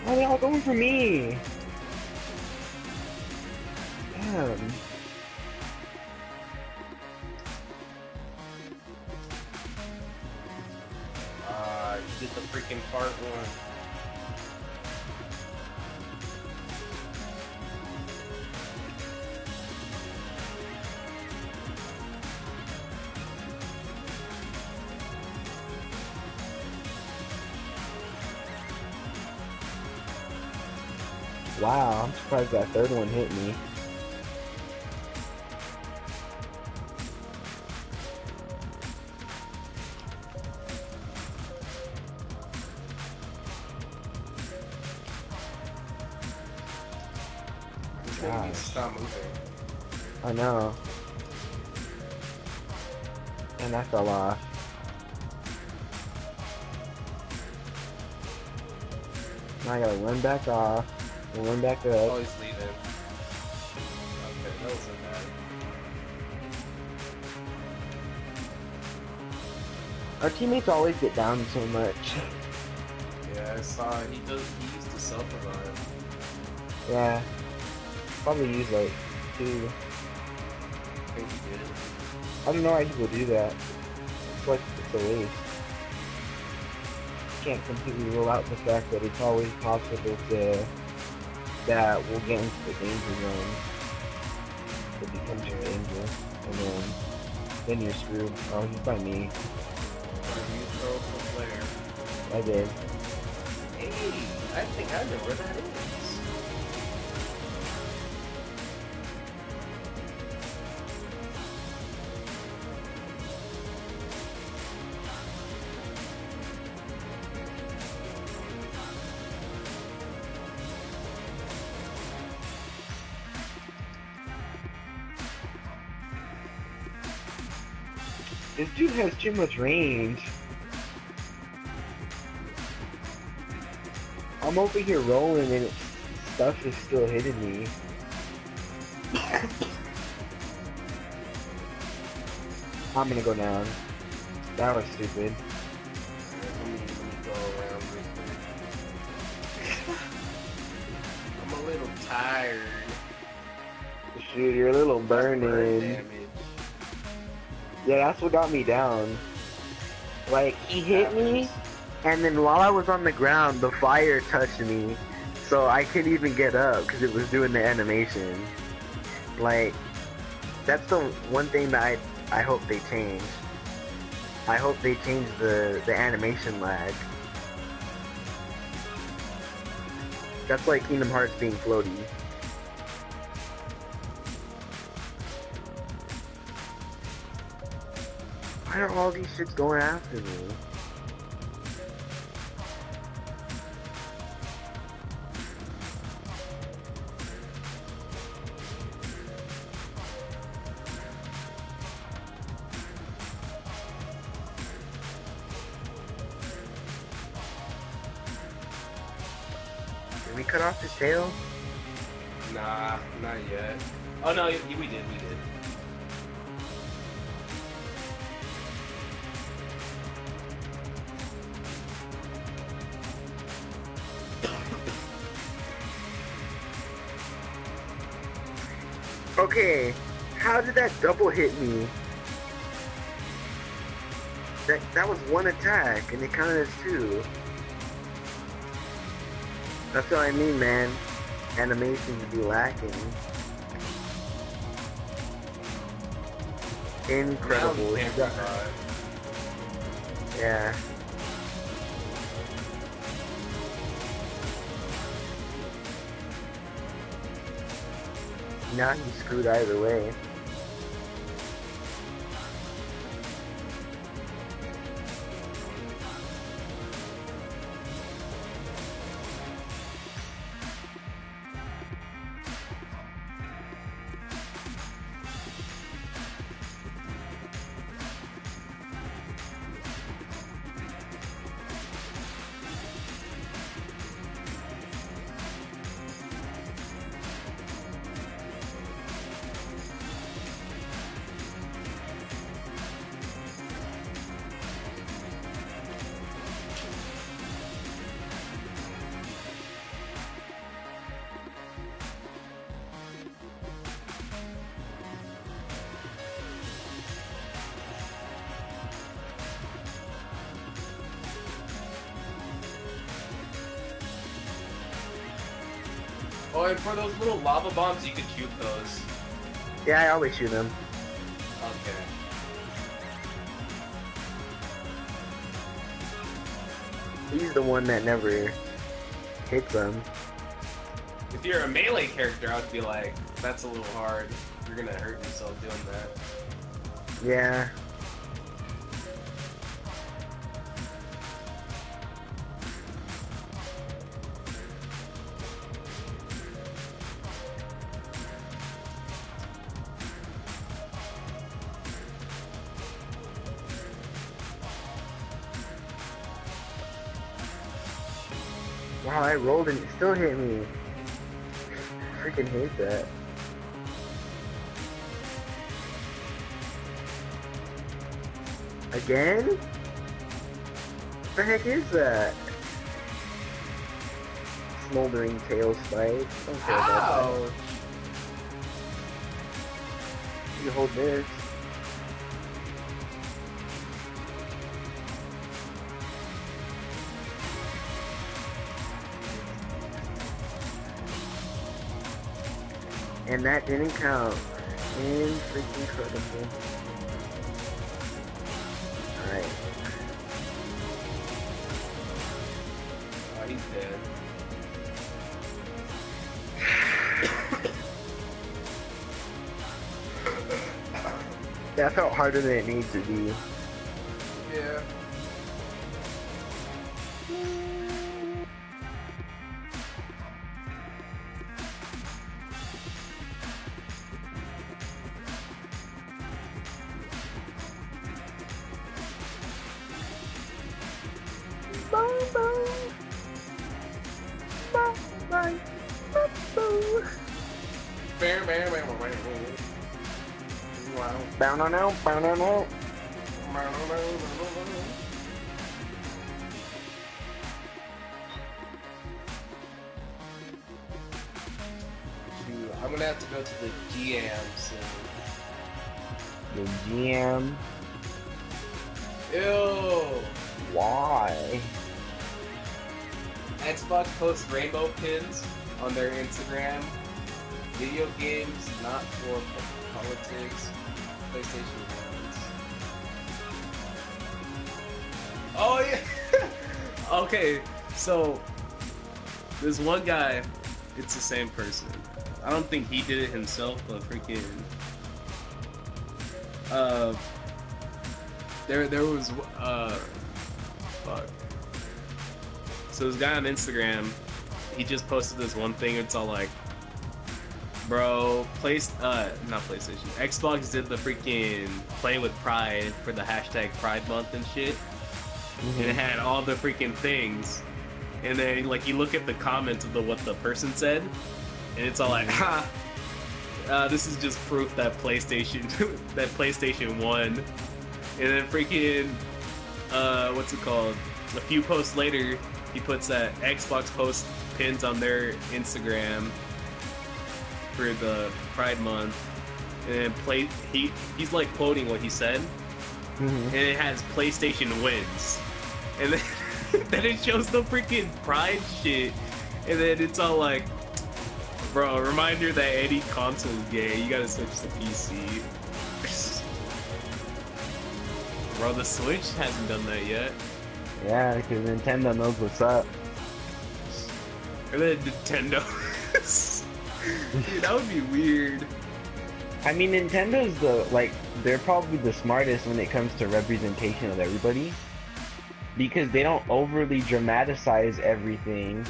Why are they all going for me? Damn. You did the freaking fart one. Wow, I'm surprised that third one hit me. This guy needs to stop moving. I know. And I fell off. Now I gotta run back off. And run back Oh, up. he's leaving. Okay, that wasn't bad. Our teammates always get down so much. Yeah, I saw he used to self-revive. Yeah. Probably use like 2. I think he did. I don't know why people do that. It's like, it's a waste. Can't completely rule out the fact that it's always possible that we'll get into the danger zone. It becomes too dangerous. And then you're screwed. Oh, he's by me. You throw up a flare. I did. Hey, I think I know where that is. This dude has too much range. I'm over here rolling and stuff is still hitting me. I'm gonna go down. That was stupid. Let me go around real quick. I'm a little tired. Shoot, you're a little That's burn burning. damage. Yeah, that's what got me down. Like, he hit me, and then while I was on the ground, the fire touched me, so I couldn't even get up because it was doing the animation. Like, that's the one thing that I hope they change. I hope they change the animation lag. That's like Kingdom Hearts being floaty. Why are all these shits going after me? Did we cut off his tail? Nah, not yet. Oh no, we did. Okay, how did that double hit me? That was one attack, and it counted as two. That's what I mean, man. Animations be lacking. Incredible. Now it's amplified. Yeah. Now he's screwed either way. Oh, and for those little lava bombs, you could shoot those. Yeah, I always shoot him. Okay. He's the one that never hits them. If you're a melee character, I would be like, that's a little hard. You're gonna hurt yourself doing that. Yeah. Wow, I rolled and it still hit me. Freaking hate that. Again? What the heck is that? Smoldering tail spike. Don't care about Ouch! that. You hold this. And that didn't count. Freaking incredible. Alright. Oh, he's dead. That felt harder than it needs to be. Yeah. Shoot, I'm gonna have to go to the GM soon. The GM. Ew! Why? Xbox posts rainbow pins on their Instagram. Video games not for politics. PlayStation ones. Oh yeah. Okay, so there's one guy. It's the same person. I don't think he did it himself, but freaking. There was fuck. So this guy on Instagram, he just posted this one thing. It's all like, bro, not PlayStation. Xbox did the freaking Play with Pride for the hashtag Pride Month and shit. And it had all the freaking things. And then like you look at the comments of what the person said, and it's all like, ha. This is just proof that PlayStation won. And then freaking, what's it called? A few posts later, he puts that Xbox post pins on their Instagram for the Pride Month, and he's like quoting what he said, and it has PlayStation wins, and then, then it shows the freaking Pride shit, and then it's all like, bro, reminder that any console is gay, you gotta switch to PC. Bro, the Switch hasn't done that yet. Yeah, because Nintendo knows what's up. Or then Nintendo. Dude, that would be weird. I mean, Nintendo's they're probably the smartest when it comes to representation of everybody. Because they don't overly dramatize everything.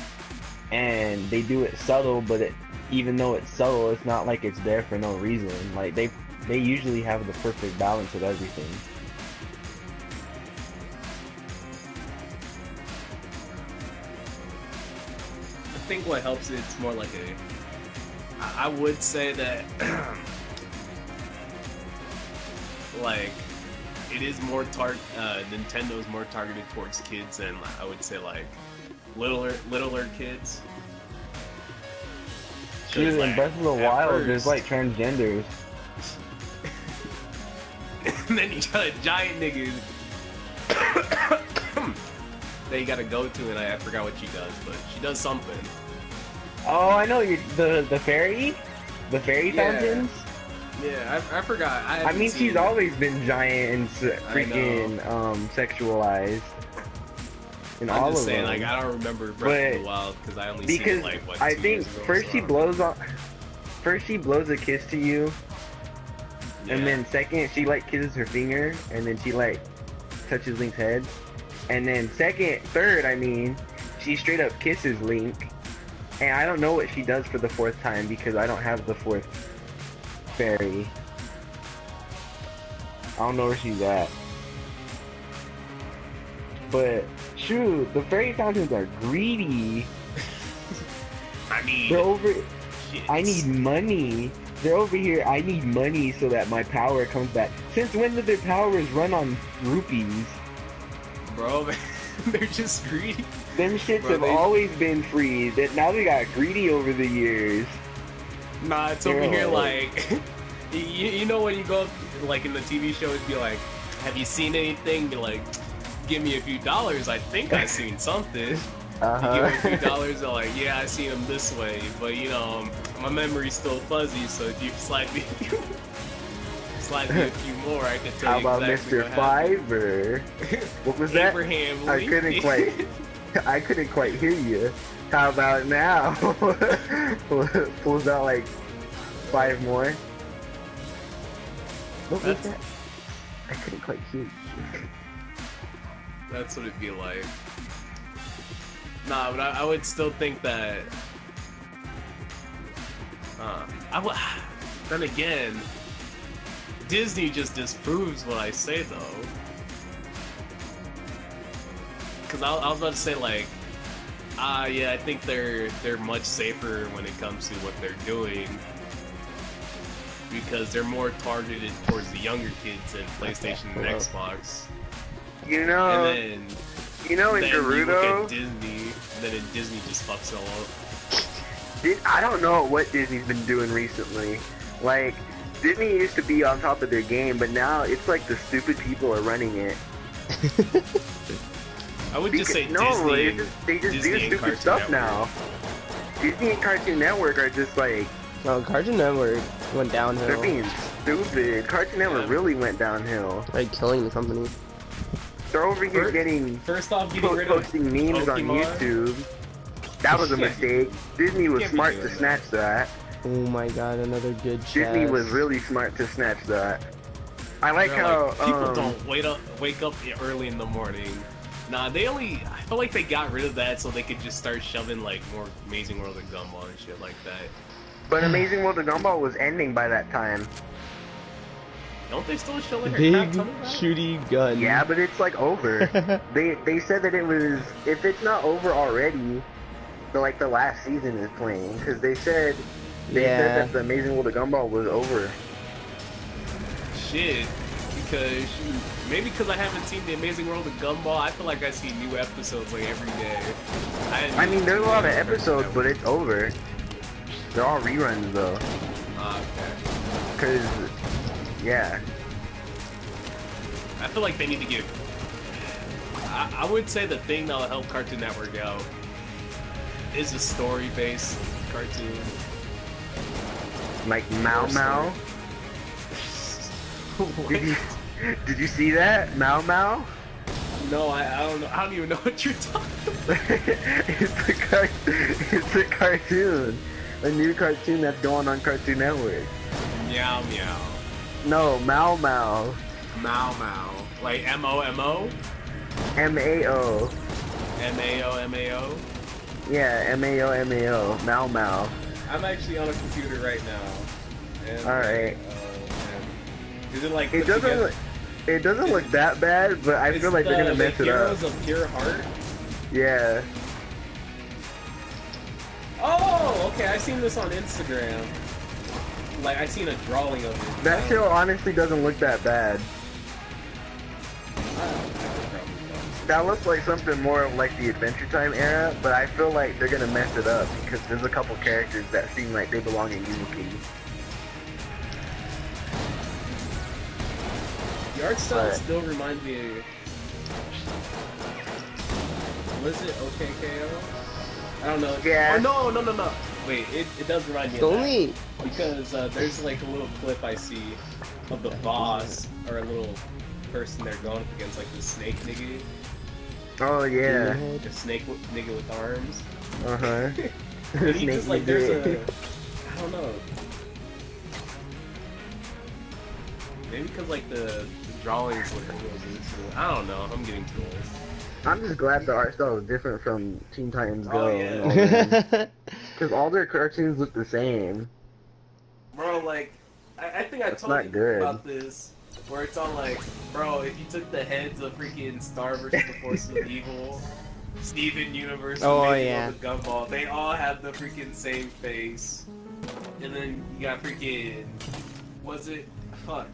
And they do it subtle, but even though it's subtle, it's not like it's there for no reason. Like, they usually have the perfect balance of everything. I think what helps it's more like I would say that like it is more Nintendo's more targeted towards kids than I would say like littler kids. Dude, in like, Breath of the Wild, first, there's like transgenders. and then you got a giant nigga that you gotta go to, and I forgot what she does, but she does something. Oh, I know, the fairy? The fairy fountains? Yeah, I forgot. I mean, she's always been giant and freaking sexualized. In I'm all just of saying, them. like, I don't remember Breath of the Wild because I only seen it like what, I 2 think years ago, first so. she blows a kiss to you, Yeah. and then second she like kisses her finger, and then she like touches Link's head, and then third, I mean, she straight up kisses Link, and I don't know what she does for the 4th time because I don't have the 4th fairy. I don't know where she's at. But shoot, the fairy fountains are greedy. I mean, They're over. shit. I need money. They're over here. I need money so that my power comes back. Since when did their powers run on rupees? Bro, they're just greedy. Them shits Bro, have always been free. Now they got greedy over the years. Nah, it's over here like, you know when you go like in the TV show, it'd be like, have you seen anything? Be like, give me a few dollars. I think I seen something. You give them a few dollars, they're like, yeah, I seen them this way, but you know, my memory's still fuzzy. So if you slide me a few more, I can tell How you about exactly Mr. what happened. Fiver? What was that? Abraham I couldn't Lincoln. I couldn't quite hear you. How about now? Pulls out like 5 more. What was that? I couldn't quite hear you. That's what it'd be like. Nah, but I would still think that. Then again, Disney just disproves what I say though. Cause I was about to say like, yeah, I think they're much safer when it comes to what they're doing. because they're more targeted towards the younger kids at PlayStation and Xbox. You know, And then in you look Naruto, at Disney, then Disney just fucks it all up. I don't know what Disney's been doing recently. Like, Disney used to be on top of their game, but now it's like the stupid people are running it. I would just say no, Disney. they just Disney do and stupid Cartoon stuff Network. now. Disney and Cartoon Network are just like, Oh, Cartoon Network went they're downhill. being stupid. Cartoon Network really went downhill. Like killing the company. They're over here getting First off, getting rid of posting memes on Pokemon. YouTube. That was a mistake. Disney was Can't be smart doing to that. snatch that. Oh my god, another good chest. Disney was really smart to snatch that. I like They're how like, people don't wake up early in the morning. Nah, I feel like they got rid of that so they could just start shoving like more Amazing World of Gumball and shit like that. But Amazing World of Gumball was ending by that time. Don't they still show like a Big crap ton of that? shooty gun. Yeah, but it's like over. they said that it was, if it's not over already, the last season is playing, because they said that the Amazing World of Gumball was over. Shit, because maybe because I haven't seen the Amazing World of Gumball, I feel like I see new episodes like every day. I mean, there's a lot of episodes, but it's over. They're all reruns though. Okay. Cause, yeah. I feel like they need to give. I would say the thing that'll help Cartoon Network out is a story-based cartoon. Like Mao Mao. Did you see that? Mao Mao? No, I don't know. I don't even know what you're talking about. It's a cartoon. A new cartoon that's going on Cartoon Network. Meow meow. No, Mao Mao. Mao Mao. Like M-O-M-O? M-A-O. M-A-O M-A-O? Yeah, M-A-O. Mao Mao. I'm actually on a computer right now. And, Alright. Is it like It put together- doesn't look that bad, but I feel like they're gonna mess it up. Heroes of Pure Heart? Yeah. Oh, okay, I seen this on Instagram. Like, I seen a drawing of it. That show honestly doesn't look that bad. That looks like something more of like the Adventure Time era, but I feel like they're gonna mess it up because there's a couple characters that seem like they belong in Unity. The art style But- still reminds me of... Was it OKKO? I don't know. Yeah. Oh, no. Wait, it does remind me The of that. only Because there's like a little clip I see of the boss, or a little person they're going up against, like the snake nigga. Oh yeah. The snake nigga with arms. Uh-huh. And he Snake just like, there's nigga. I don't know. Maybe because like the drawings look a little bit. I don't know. I'm getting too old. I'm just glad the art style is different from Teen Titans Go. Oh, yeah. Because all their cartoons look the same. Bro, like, I think I That's told not you good. about this, where it's on like, bro, if you took the heads of freaking Star vs. the Forces of Evil, Steven Universe, and Oh, Amazing yeah. World of Gumball, they all have the freaking same face. And then you got freaking, was it? Fuck.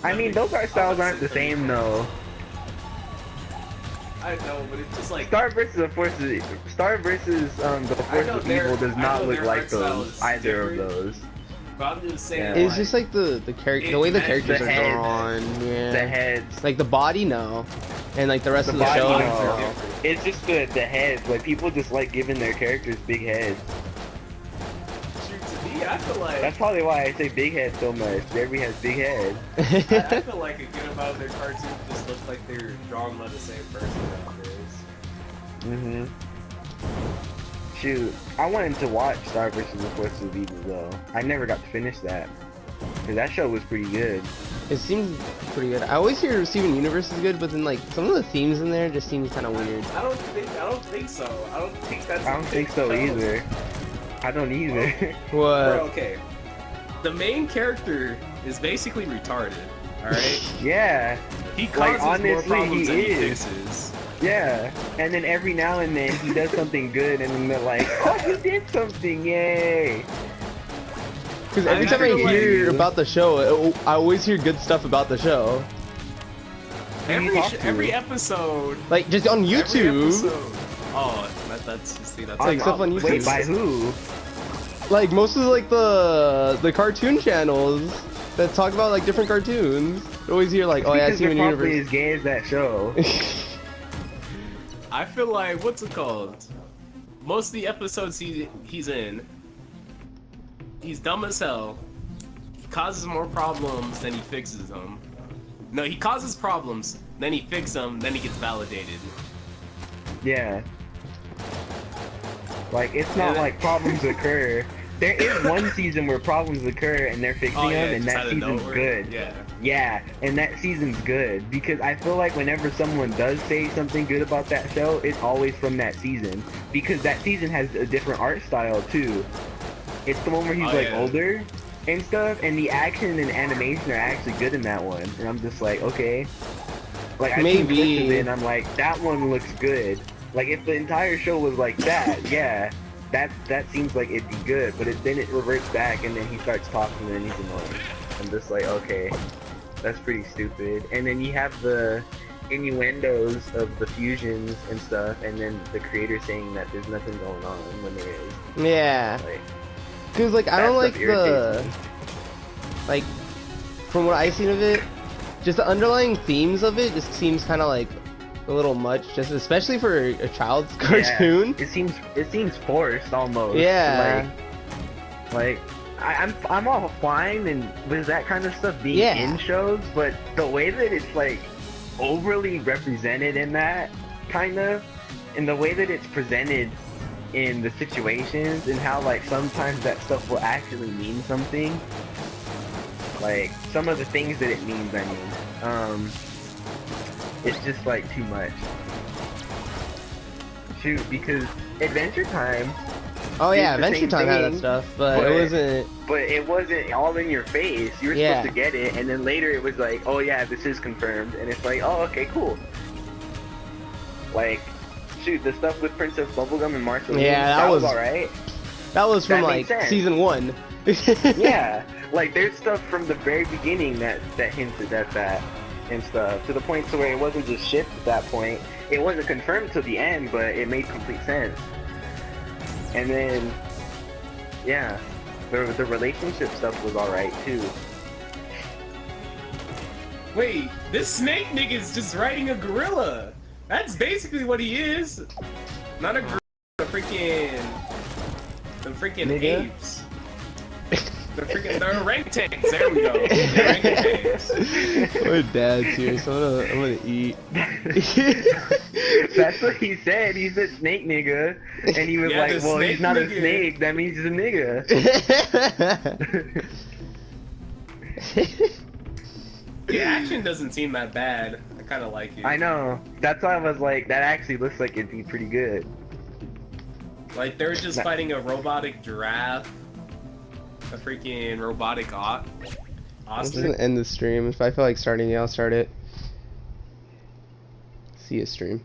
I mean, those art styles aren't the same though. I know, but it's just like Star versus the Forces the Forces of Evil does not look like those, either of those. But I'm just saying, Yeah. it's like, just like the way the characters the are heads. drawn. Yeah. The heads. Like the body, no, and like the rest The of the body, show. no. It's just the heads. Like, people just like giving their characters big heads. shoot, to me, I feel like That's probably why I say big head so much. Derby has big heads. I feel like a good amount of their cartoons just look like they're drawn by the same person nowadays. Mm-hmm. Shoot, I wanted to watch Star vs. the Forces of Evil though. I never got to finish that. Cause that show was pretty good. It seems pretty good. I always hear Steven Universe is good, but then like some of the themes in there just seems kind of weird. I don't think so. I don't think that's. I don't think so either. I don't either. What? Bro, okay. The main character is basically retarded. All right. Yeah, He Like, causes more honestly, problems he than he is. fixes. yeah. And then every now and then he does something good, and then they're like, "Oh, you did something! Yay!" Because every time I hear about the show, I always hear good stuff about the show. Every episode. Like just on YouTube. Oh, that's see, that's like stuff on YouTube. Wait, by who? Like most of like the cartoon channels that talk about like different cartoons. You always hear like, oh yeah, Steven Universe. Universe. Probably as gay as that show. I feel like what's it called? Most of the episodes he's in, he's dumb as hell. He causes more problems than he fixes them. No, he causes problems, then he fixes them, then he gets validated. Yeah. Like, it's not like problems occur. There is one season where problems occur and they're fixing them, and that season's good. Yeah. Yeah, and that season's good, because I feel like whenever someone does say something good about that show, it's always from that season. Because that season has a different art style, too. It's the one where he's, older and stuff, and the action and animation are actually good in that one. And I'm just like, okay. Like, I see clips of it, and I'm like, that one looks good. Like, if the entire show was like that, yeah, that seems like it'd be good, but then it reverts back, and then he starts talking, and then he's annoying. I'm just like, okay, that's pretty stupid. And then you have the innuendos of the fusions and stuff, and then the creator saying that there's nothing going on when there is. Yeah. Like, cause like I don't like the, like, from what I've seen of it, just the underlying themes of it just seems kind of like a little much, just especially for a child's cartoon. Yeah, it seems forced almost. Yeah. Like I'm all fine and with that kind of stuff being in shows, but the way that it's like overly represented in that kind of, and the way that it's presented in the situations, and how like sometimes that stuff will actually mean something. Like some of the things that it means, I mean, it's just like too much. Shoot, because Adventure Time. Oh yeah, Adventure Time had that stuff, but it wasn't. But it wasn't all in your face. You were supposed to get it, and then later it was like, oh yeah, this is confirmed, and it's like, oh okay, cool. Like, shoot, the stuff with Princess Bubblegum and Marceline. Yeah, that was alright. That was from like season 1. Yeah, like there's stuff from the very beginning that hinted at that and stuff, to the point to where it wasn't just shipped at that point. It wasn't confirmed till the end, but it made complete sense. And then, yeah, the relationship stuff was alright too. Wait, this snake nigga's just riding a gorilla. That's basically what he is. Not a gorilla, the freaking apes. The orangutans. There we go. The orangutans. My dad's here, so I'm gonna eat. That's what he said. He said snake nigga, and he was like, "Well, he's not a snake. That means he's a nigga." The action doesn't seem that bad. I kind of like it. I know. That's why I was like, that actually looks like it'd be pretty good. Like they were just fighting a robotic giraffe. A freaking robotic ostrich. I'm just gonna end the stream. If I feel like starting it, I'll start it. See you stream.